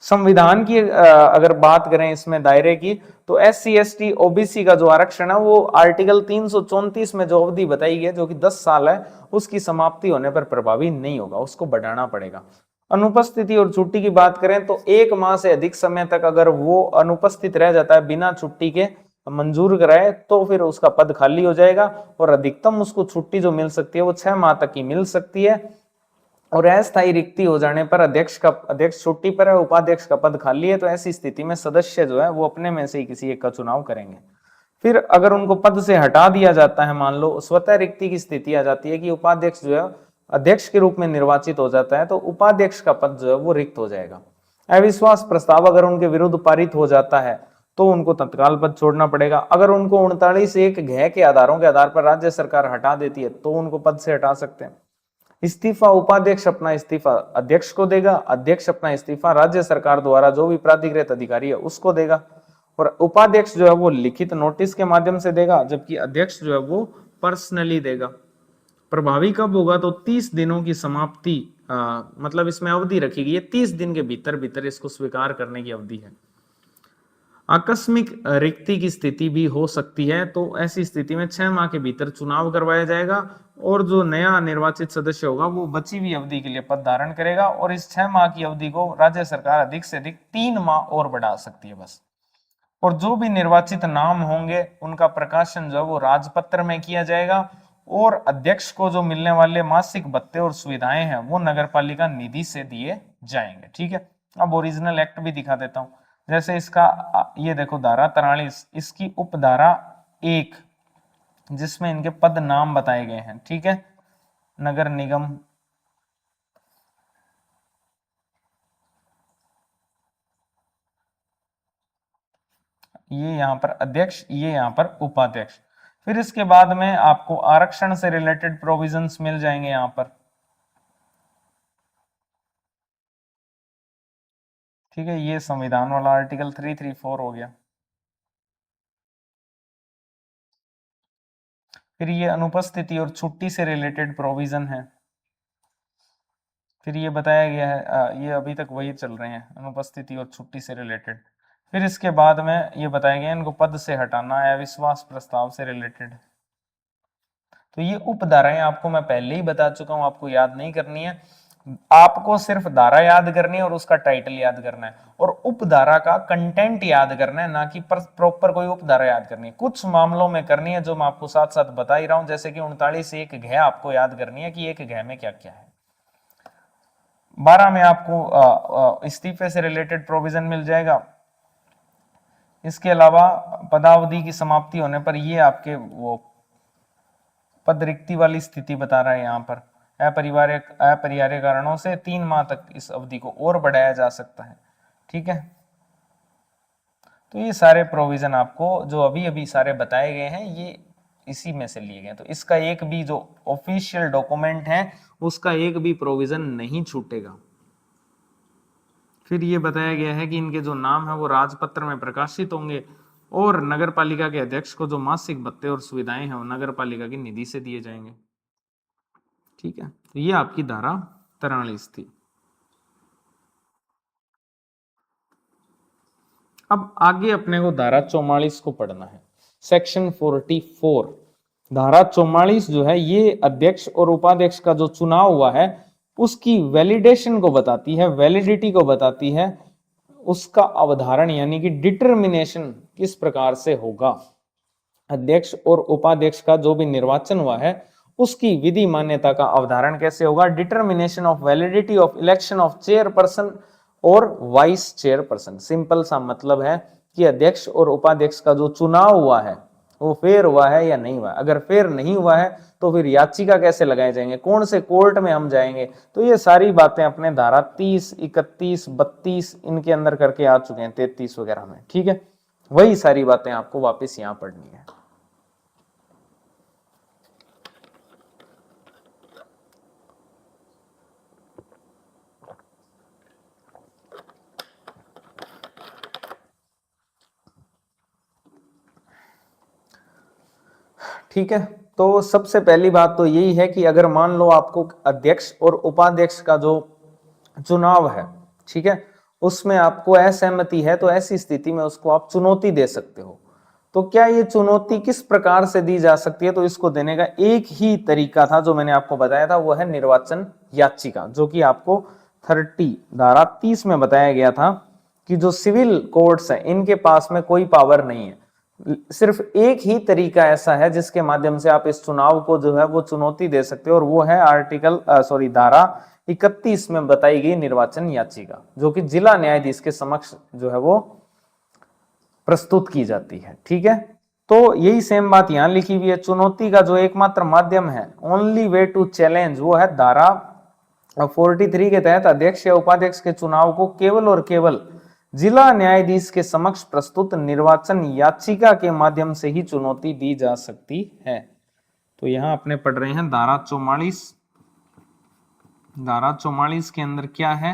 संविधान की अगर बात करें इसमें दायरे की, तो SC ST OBC का जो आरक्षण है वो आर्टिकल 334 में जो अवधि बताई गई है जो कि 10 साल है, उसकी समाप्ति होने पर प्रभावी नहीं होगा, उसको बढ़ाना पड़ेगा। अनुपस्थिति और छुट्टी की बात करें तो 1 माह से अधिक समय तक अगर वो अनुपस्थित रह जाता है बिना छुट्टी के मंजूर कराए तो फिर उसका पद खाली हो जाएगा, और अधिकतम उसको छुट्टी जो मिल सकती है वो 6 माह तक की मिल सकती है। और अस्थायी रिक्ति हो जाने पर अध्यक्ष छुट्टी पर है, उपाध्यक्ष का पद खाली है, तो ऐसी स्थिति में सदस्य जो है वो अपने में से ही किसी एक का चुनाव करेंगे। फिर अगर उनको पद से हटा दिया जाता है, मान लो स्वतः रिक्ति की स्थिति आ जाती है कि उपाध्यक्ष जो है अध्यक्ष के रूप में निर्वाचित हो जाता है, तो उपाध्यक्ष का पद जो है वो रिक्त हो जाएगा। अविश्वास प्रस्ताव अगर उनके विरुद्ध पारित हो जाता है तो उनको तत्काल पद छोड़ना पड़ेगा। अगर उनको 39(1) घ के आधारों के आधार पर राज्य सरकार हटा देती है तो उनको पद से हटा सकते हैं। इस्तीफा, उपाध्यक्ष अपना इस्तीफा अध्यक्ष को देगा, अध्यक्ष अपना इस्तीफा राज्य सरकार द्वारा जो भी प्राधिकृत अधिकारी है उसको देगा, और उपाध्यक्ष जो है वो लिखित नोटिस के माध्यम से देगा, जबकि अध्यक्ष जो है वो पर्सनली देगा। प्रभावी कब होगा? तो 30 दिनों की समाप्ति, मतलब इसमें अवधि रखी गई है, 30 दिन के भीतर भीतर इसको स्वीकार करने की अवधि है। आकस्मिक रिक्ति की स्थिति भी हो सकती है, तो ऐसी स्थिति में 6 माह के भीतर चुनाव करवाया जाएगा, और जो नया निर्वाचित सदस्य होगा वो बची हुई अवधि के लिए पद धारण करेगा, और इस 6 माह की अवधि को राज्य सरकार अधिक से अधिक 3 माह और बढ़ा सकती है बस। और जो भी निर्वाचित नाम होंगे उनका प्रकाशन जो है वो राजपत्र में किया जाएगा, और अध्यक्ष को जो मिलने वाले मासिक भत्ते और सुविधाएं हैं वो नगर पालिका निधि से दिए जाएंगे। ठीक है, अब ओरिजिनल एक्ट भी दिखा देता हूं। जैसे इसका ये देखो धारा 43, इसकी उपधारा 1 जिसमें इनके पद नाम बताए गए हैं। ठीक है, नगर निगम, ये यहां पर अध्यक्ष, ये यहां पर उपाध्यक्ष। फिर इसके बाद में आपको आरक्षण से रिलेटेड प्रोविजंस मिल जाएंगे यहां पर। ठीक है, ये संविधान वाला आर्टिकल 334 हो गया। फिर ये अनुपस्थिति और छुट्टी से रिलेटेड प्रोविजन है। फिर ये बताया गया है, ये अभी तक वही चल रहे हैं, अनुपस्थिति और छुट्टी से रिलेटेड। फिर इसके बाद में ये बताया गया इनको पद से हटाना है, अविश्वास प्रस्ताव से रिलेटेड। तो ये उपधाराएं आपको मैं पहले ही बता चुका हूं, आपको याद नहीं करनी है, आपको सिर्फ धारा याद करनी है और उसका टाइटल याद करना है, और उपधारा का कंटेंट याद करना है, ना कि प्रॉपर कोई उपधारा याद करनी है। कुछ मामलों में करनी है जो मैं आपको साथ साथ बता ही रहा हूं, जैसे कि 39(1) घ आपको याद करनी है कि एक घ में क्या क्या है। 12 में आपको इस्तीफे से रिलेटेड प्रोविजन मिल जाएगा। इसके अलावा पदावधि की समाप्ति होने पर ये आपके वो पद रिक्ति वाली स्थिति बता रहा है यहाँ पर, अपरिहार्य कारणों से 3 माह तक इस अवधि को और बढ़ाया जा सकता है। ठीक है, तो ये सारे प्रोविजन आपको जो अभी अभी सारे बताए गए हैं ये इसी में से लिए गए, तो इसका एक भी जो ऑफिशियल डॉक्यूमेंट है उसका एक भी प्रोविजन नहीं छूटेगा। फिर ये बताया गया है कि इनके जो नाम है वो राजपत्र में प्रकाशित होंगे, और नगर पालिका के अध्यक्ष को जो मासिक भत्ते और सुविधाएं हैं वो नगर पालिका की निधि से दिए जाएंगे। ठीक है, तो ये आपकी धारा 43 थी। अब आगे अपने को धारा 44 को पढ़ना है, सेक्शन 44। धारा 44 जो है ये अध्यक्ष और उपाध्यक्ष का जो चुनाव हुआ है उसकी वैलिडेशन को बताती है, वैलिडिटी को बताती है, उसका अवधारण यानी कि डिटर्मिनेशन किस प्रकार से होगा। अध्यक्ष और उपाध्यक्ष का जो भी निर्वाचन हुआ है उसकी विधि मान्यता का अवधारण कैसे होगा। Determination of validity of election of chairperson और वाइस चेयरपर्सन। सिंपल सा मतलब है कि अध्यक्ष और उपाध्यक्ष का जो चुनाव हुआ है वो फेयर हुआ है या नहीं हुआ है। अगर फेयर नहीं हुआ है तो फिर याचिका कैसे लगाए जाएंगे, कौन से कोर्ट में हम जाएंगे, तो ये सारी बातें अपने धारा 30, 31, 32 इनके अंदर करके आ चुके हैं, 33 वगैरह में। ठीक है, वही सारी बातें आपको वापस यहां पढ़नी है। ठीक है, तो सबसे पहली बात तो यही है कि अगर मान लो आपको अध्यक्ष और उपाध्यक्ष का जो चुनाव है, ठीक है, उसमें आपको असहमति है, तो ऐसी स्थिति में उसको आप चुनौती दे सकते हो। तो क्या ये चुनौती किस प्रकार से दी जा सकती है? तो इसको देने का एक ही तरीका था जो मैंने आपको बताया था, वो है निर्वाचन याचिका, जो कि आपको 30 धारा 30 में बताया गया था कि जो सिविल कोर्ट्स है इनके पास में कोई पावर नहीं है, सिर्फ एक ही तरीका ऐसा है जिसके माध्यम से आप इस चुनाव को जो है वो चुनौती दे सकते हो, और वो है धारा 31 में बताई गई निर्वाचन याचिका, जो कि जिला न्यायाधीश के समक्ष जो है वो प्रस्तुत की जाती है। ठीक है, तो यही सेम बात यहां लिखी हुई है। चुनौती का जो एकमात्र माध्यम है, ओनली वे टू चैलेंज, वो है धारा 43 के तहत अध्यक्ष या उपाध्यक्ष के चुनाव को केवल और केवल जिला न्यायाधीश के समक्ष प्रस्तुत निर्वाचन याचिका के माध्यम से ही चुनौती दी जा सकती है। तो यहां अपने पढ़ रहे हैं धारा 44। धारा 44 के अंदर क्या है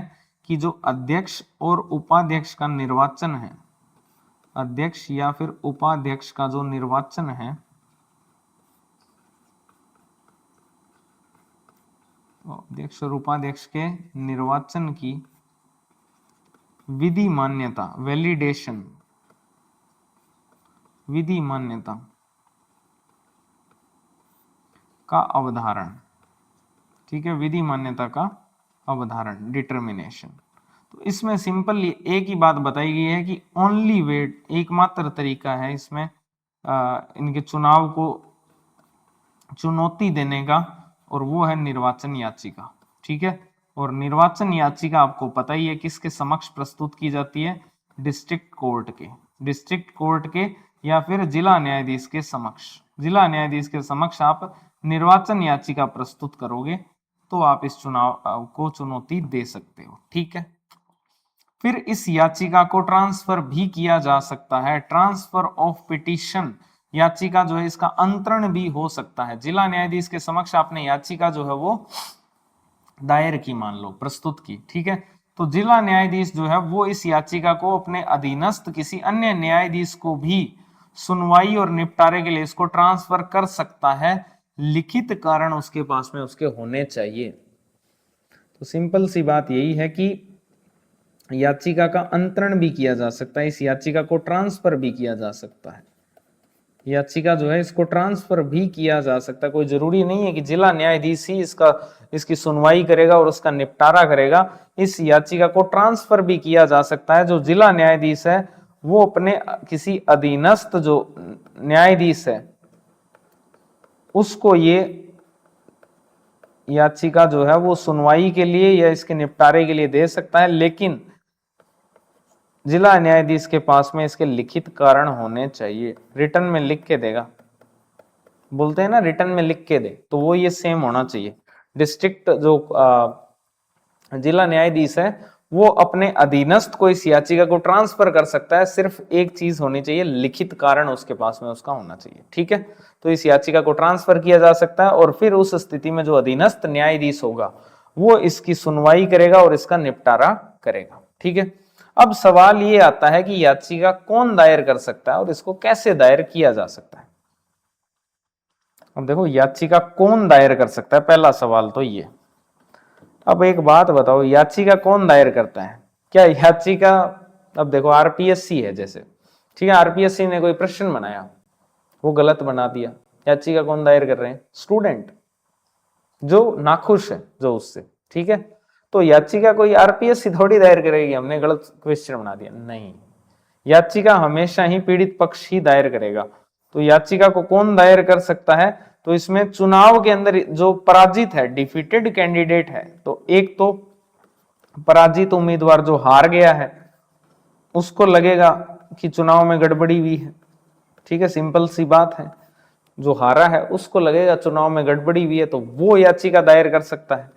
कि जो अध्यक्ष और उपाध्यक्ष का निर्वाचन है, अध्यक्ष या फिर उपाध्यक्ष का जो निर्वाचन है, अध्यक्ष और उपाध्यक्ष के निर्वाचन की विधि मान्यता, वैलिडेशन, विधि मान्यता का अवधारण, ठीक है, विधि मान्यता का अवधारण, डिटर्मिनेशन। तो इसमें सिंपल एक ही बात बताई गई है कि ओनली वे, एकमात्र तरीका है इसमें इनके चुनाव को चुनौती देने का, और वो है निर्वाचन याचिका। ठीक है, और निर्वाचन याचिका आपको पता ही है किसके समक्ष प्रस्तुत की जाती है? डिस्ट्रिक्ट कोर्ट के, डिस्ट्रिक्ट कोर्ट के या फिर जिला न्यायाधीश के समक्ष। जिला न्यायाधीश के समक्ष आप निर्वाचन याचिका प्रस्तुत करोगे तो आप इस चुनाव को चुनौती दे सकते हो। ठीक है, फिर इस याचिका को ट्रांसफर भी किया जा सकता है, ट्रांसफर ऑफ पिटीशन, याचिका जो है इसका अंतरण भी हो सकता है। जिला न्यायाधीश के समक्ष आपने याचिका जो है वो दायर की, मान लो प्रस्तुत की, ठीक है, तो जिला न्यायाधीश जो है वो इस याचिका को अपने अधीनस्थ किसी अन्य न्यायाधीश को भी सुनवाई और निपटारे के लिए इसको ट्रांसफर कर सकता है, लिखित कारण उसके पास में उसके होने चाहिए। तो सिंपल सी बात यही है कि याचिका का अंतरण भी किया जा सकता है, इस याचिका को ट्रांसफर भी किया जा सकता है, याचिका जो है इसको ट्रांसफर भी किया जा सकता है। कोई जरूरी नहीं है कि जिला न्यायाधीश ही इसकी सुनवाई करेगा और उसका निपटारा करेगा, इस याचिका को ट्रांसफर भी किया जा सकता है। जो जिला न्यायाधीश है वो अपने किसी अधीनस्थ जो न्यायाधीश है उसको ये याचिका जो है वो सुनवाई के लिए या इसके निपटारे के लिए दे सकता है, लेकिन जिला न्यायाधीश के पास में इसके लिखित कारण होने चाहिए। रिटर्न में लिख के देगा, बोलते हैं ना रिटर्न में लिख के दे, तो वो ये सेम होना चाहिए। डिस्ट्रिक्ट जो जिला न्यायाधीश है वो अपने अधीनस्थ को इस याचिका को ट्रांसफर कर सकता है, सिर्फ एक चीज होनी चाहिए, लिखित कारण उसके पास में उसका होना चाहिए। ठीक है, तो इस याचिका को ट्रांसफर किया जा सकता है और फिर उस स्थिति में जो अधीनस्थ न्यायाधीश होगा वो इसकी सुनवाई करेगा और इसका निपटारा करेगा। ठीक है, अब सवाल ये आता है कि याचिका कौन दायर कर सकता है और इसको कैसे दायर किया जा सकता है। अब देखो याचिका कौन दायर कर सकता है, पहला सवाल तो ये। अब एक बात बताओ, याचिका कौन दायर करता है? क्या याचिका, अब देखो आरपीएससी है जैसे, ठीक है, आरपीएससी ने कोई प्रश्न बनाया, वो गलत बना दिया, याचिका कौन दायर कर रहे हैं? स्टूडेंट जो नाखुश है जो उससे, ठीक है, तो याचिका कोई आरपीएससी थोड़ी दायर करेगी हमने गलत क्वेश्चन बना दिया, नहीं, याचिका हमेशा ही पीड़ित पक्ष ही दायर करेगा। तो याचिका को कौन दायर कर सकता है? तो इसमें चुनाव के अंदर जो पराजित है, डिफीटेड कैंडिडेट है, तो एक तो पराजित उम्मीदवार जो हार गया है उसको लगेगा कि चुनाव में गड़बड़ी हुई है, ठीक है, सिंपल सी बात है, जो हारा है उसको लगेगा चुनाव में गड़बड़ी हुई है, तो वो याचिका दायर कर सकता है।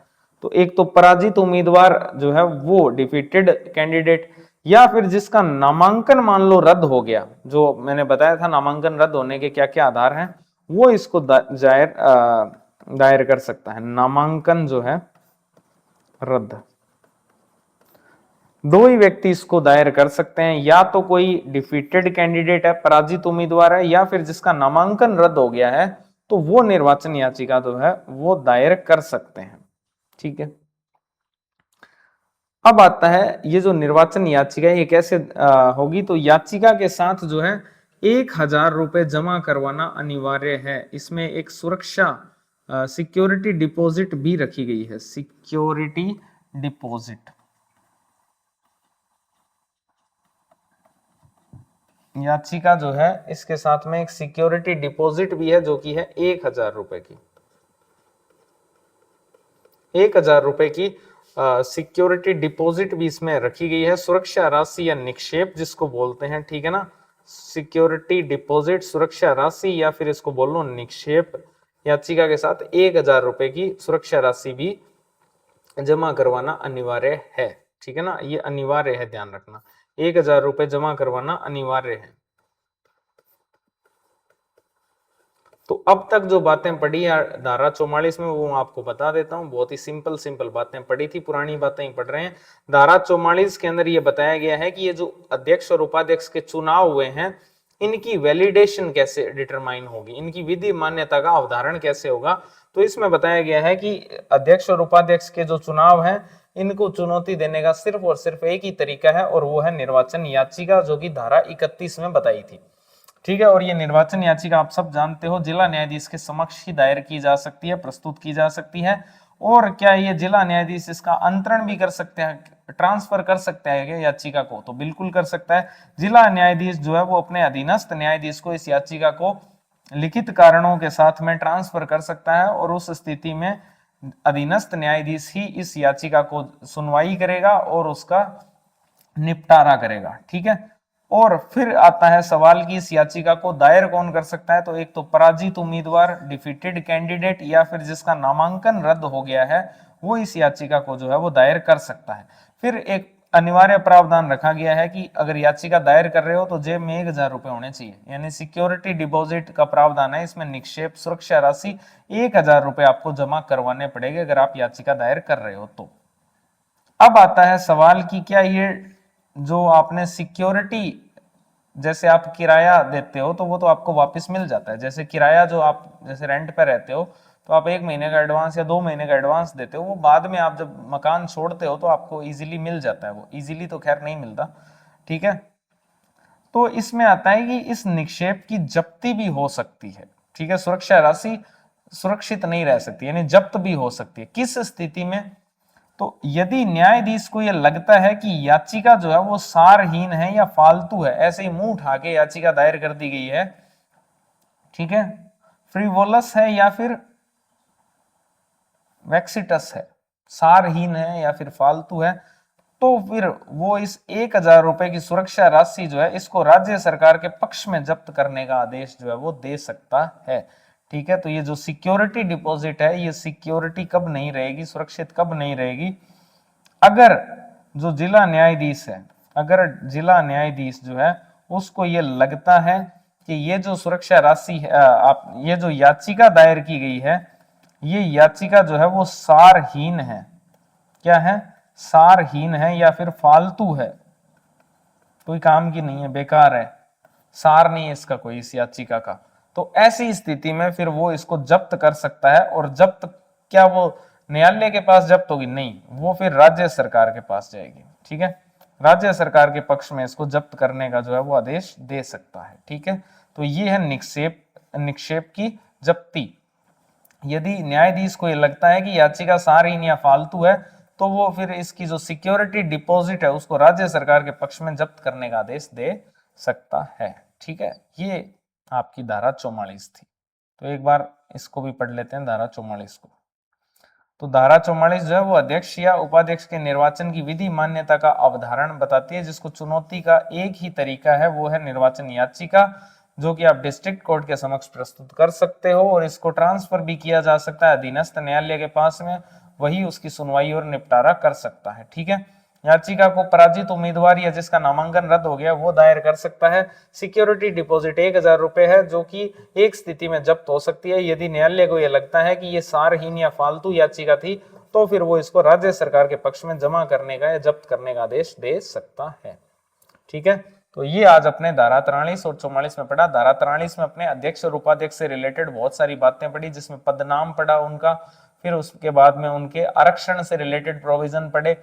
तो एक तो पराजित उम्मीदवार जो है वो डिफीटेड कैंडिडेट, या फिर जिसका नामांकन मान लो रद्द हो गया, जो मैंने बताया था नामांकन रद्द होने के क्या क्या आधार हैं, वो इसको दायर कर सकता है। नामांकन जो है रद्द, दो ही व्यक्ति इसको दायर कर सकते हैं, या तो कोई डिफीटेड कैंडिडेट है, पराजित उम्मीदवार है, या फिर जिसका नामांकन रद्द हो गया है, तो वो निर्वाचन याचिका जो है वो दायर कर सकते हैं। ठीक है, अब आता है ये जो निर्वाचन याचिका ये कैसे होगी, तो याचिका के साथ जो है 1,000 रुपए जमा करवाना अनिवार्य है। इसमें एक सुरक्षा सिक्योरिटी डिपॉजिट भी रखी गई है, सिक्योरिटी डिपॉजिट। याचिका जो है इसके साथ में एक सिक्योरिटी डिपॉजिट भी है, जो कि है 1,000 रुपए की। 1,000 रुपए की सिक्योरिटी डिपॉजिट भी इसमें रखी गई है, सुरक्षा राशि या निक्षेप जिसको बोलते हैं। ठीक है ना, सिक्योरिटी डिपॉजिट, सुरक्षा राशि, या फिर इसको बोल लो निक्षेप। याचिका के साथ 1,000 रुपए की सुरक्षा राशि भी जमा करवाना अनिवार्य है। ठीक है ना, ये अनिवार्य है, ध्यान रखना, 1,000 रुपए जमा करवाना अनिवार्य है। तो अब तक जो बातें पढ़ी है धारा 44 में, वो आपको बता देता हूं। बहुत ही सिंपल बातें पढ़ी थी, पुरानी बातें ही पढ़ रहे हैं। धारा 44 के अंदर ये बताया गया है कि ये जो अध्यक्ष और उपाध्यक्ष के चुनाव हुए हैं, इनकी वैलिडेशन कैसे डिटरमाइन होगी, इनकी विधि मान्यता का अवधारण कैसे होगा। तो इसमें बताया गया है कि अध्यक्ष और उपाध्यक्ष के जो चुनाव है, इनको चुनौती देने का सिर्फ और सिर्फ एक ही तरीका है, और वो है निर्वाचन याचिका, जो कि धारा 31 में बताई थी। ठीक है, और ये निर्वाचन याचिका आप सब जानते हो, जिला न्यायाधीश के समक्ष ही दायर की जा सकती है, प्रस्तुत की जा सकती है। और क्या ये जिला न्यायाधीश इसका अंतरण भी कर सकते हैं, ट्रांसफर कर सकता है क्या याचिका को? तो बिल्कुल कर सकता है। जिला न्यायाधीश जो है वो अपने अधीनस्थ न्यायाधीश को इस याचिका को लिखित कारणों के साथ में ट्रांसफर कर सकता है, और उस स्थिति में अधीनस्थ न्यायाधीश ही इस याचिका को सुनवाई करेगा और उसका निपटारा करेगा। ठीक है, और फिर आता है सवाल कि इस याचिका को दायर कौन कर सकता है। तो एक तो पराजित उम्मीदवार, डिफीटेड कैंडिडेट, या फिर जिसका नामांकन रद्द हो गया है, वो इस याचिका को जो है वो दायर कर सकता है। फिर एक अनिवार्य प्रावधान रखा गया है कि अगर याचिका दायर कर रहे हो तो जेब में 1,000 रुपए होने चाहिए, यानी सिक्योरिटी डिपॉजिट का प्रावधान है। इसमें निक्षेप सुरक्षा राशि 1,000 रुपए आपको जमा करवाने पड़ेंगे अगर आप याचिका दायर कर रहे हो तो। अब आता है सवाल कि क्या ये जो आपने सिक्योरिटी, जैसे आप किराया देते हो तो वो तो आपको वापस मिल जाता है। जैसे किराया जो आप जैसे रेंट पे रहते हो तो आप 1 महीने का एडवांस या 2 महीने का एडवांस देते हो, वो बाद में आप जब मकान छोड़ते हो तो आपको इजीली मिल जाता है। वो इजीली तो खैर नहीं मिलता। ठीक है, तो इसमें आता है कि इस निक्षेप की जब्ती भी हो सकती है। ठीक है, सुरक्षा राशि सुरक्षित नहीं रह सकती, यानी जब्त भी हो सकती है। किस स्थिति में? तो यदि न्यायाधीश को यह लगता है कि याचिका जो है वो सारहीन है या फालतू है, ऐसे ही मुंह उठा के याचिका दायर कर दी गई है, ठीक है, फ्रीवोलस है या फिर वैक्सिटस है, सारहीन है या फिर फालतू है, तो फिर वो इस 1,000 रुपए की सुरक्षा राशि जो है इसको राज्य सरकार के पक्ष में जब्त करने का आदेश जो है वो दे सकता है। ठीक है, तो ये जो सिक्योरिटी डिपॉजिट है, ये सिक्योरिटी कब नहीं रहेगी, सुरक्षित कब नहीं रहेगी? अगर जो जिला न्यायाधीश है, अगर जिला न्यायाधीश जो है उसको ये लगता है कि ये जो सुरक्षा राशि है, आप ये जो याचिका दायर की गई है, ये याचिका जो है वो सारहीन है। क्या है? सारहीन है या फिर फालतू है, कोई काम की नहीं है, बेकार है, सार नहीं है इसका कोई, इस याचिका का। तो ऐसी स्थिति में फिर वो इसको जब्त कर सकता है। और जब्त क्या वो न्यायालय के पास जब्त होगी? नहीं, वो फिर राज्य सरकार के पास जाएगी। ठीक है, राज्य सरकार के पक्ष में इसको जब्त करने का जो है वो आदेश दे सकता है। ठीक है, तो ये है निक्षेप की जब्ती। यदि न्यायाधीश को ये लगता है कि याचिका सारहीन या फालतू है, तो वो फिर इसकी जो सिक्योरिटी डिपॉजिट है उसको राज्य सरकार के पक्ष में जब्त करने का आदेश दे सकता है। ठीक है, ये आपकी धारा 44 थी। तो एक बार इसको भी पढ़ लेते हैं, धारा 44 को। तो धारा 44 जो है वो अध्यक्ष या उपाध्यक्ष के निर्वाचन की विधि मान्यता का अवधारण बताती है, जिसको चुनौती का एक ही तरीका है, वो है निर्वाचन याचिका, जो कि आप डिस्ट्रिक्ट कोर्ट के समक्ष प्रस्तुत कर सकते हो, और इसको ट्रांसफर भी किया जा सकता है अधीनस्थ न्यायालय के पास में, वही उसकी सुनवाई और निपटारा कर सकता है। ठीक है, याचिका को पराजित उम्मीदवार या जिसका नामांकन रद्द हो गया वो दायर कर सकता है। सिक्योरिटी डिपॉजिट 1000 रुपए है, जो कि एक स्थिति में जब्त हो सकती है। यदि न्यायालय को यह लगता है कि ये सारहीन या फालतू याचिका थी तो फिर वो इसको राज्य सरकार के पक्ष में जमा करने का या जब्त करने का आदेश दे सकता है। ठीक है, तो ये आज अपने धारा 43 और 44 में पढ़ा। धारा 43 में अपने अध्यक्ष और उपाध्यक्ष से रिलेटेड बहुत सारी बातें पढ़ी, जिसमें पदनाम पढ़ा उनका, फिर उसके बाद में उनके आरक्षण से रिलेटेड प्रोविजन पढ़े,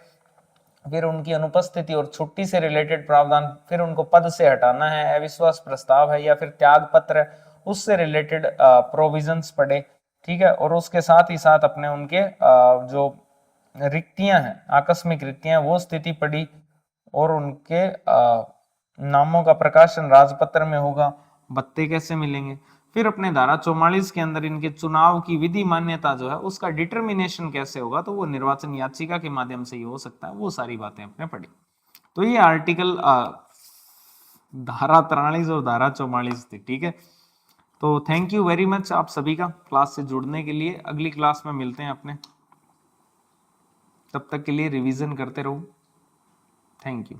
फिर उनकी अनुपस्थिति और छुट्टी से रिलेटेड प्रावधान, फिर उनको पद से हटाना है, अविश्वास प्रस्ताव है या फिर त्याग पत्र है, उससे रिलेटेड प्रोविजंस पढ़े। ठीक है, और उसके साथ ही साथ अपने उनके जो रिक्तियां हैं, आकस्मिक रिक्तियां, वो स्थिति पढ़ी, और उनके नामों का प्रकाशन राजपत्र में होगा, भत्ते कैसे मिलेंगे। फिर अपने धारा 44 के अंदर इनके चुनाव की विधि मान्यता जो है उसका डिटर्मिनेशन कैसे होगा, तो वो निर्वाचन याचिका के माध्यम से ही हो सकता है। वो सारी बातें अपने पढ़ी। तो ये आर्टिकल धारा 43 और धारा 44 थी। ठीक है, तो थैंक यू वेरी मच आप सभी का क्लास से जुड़ने के लिए। अगली क्लास में मिलते हैं अपने, तब तक के लिए रिवीजन करते रहो। Thank you.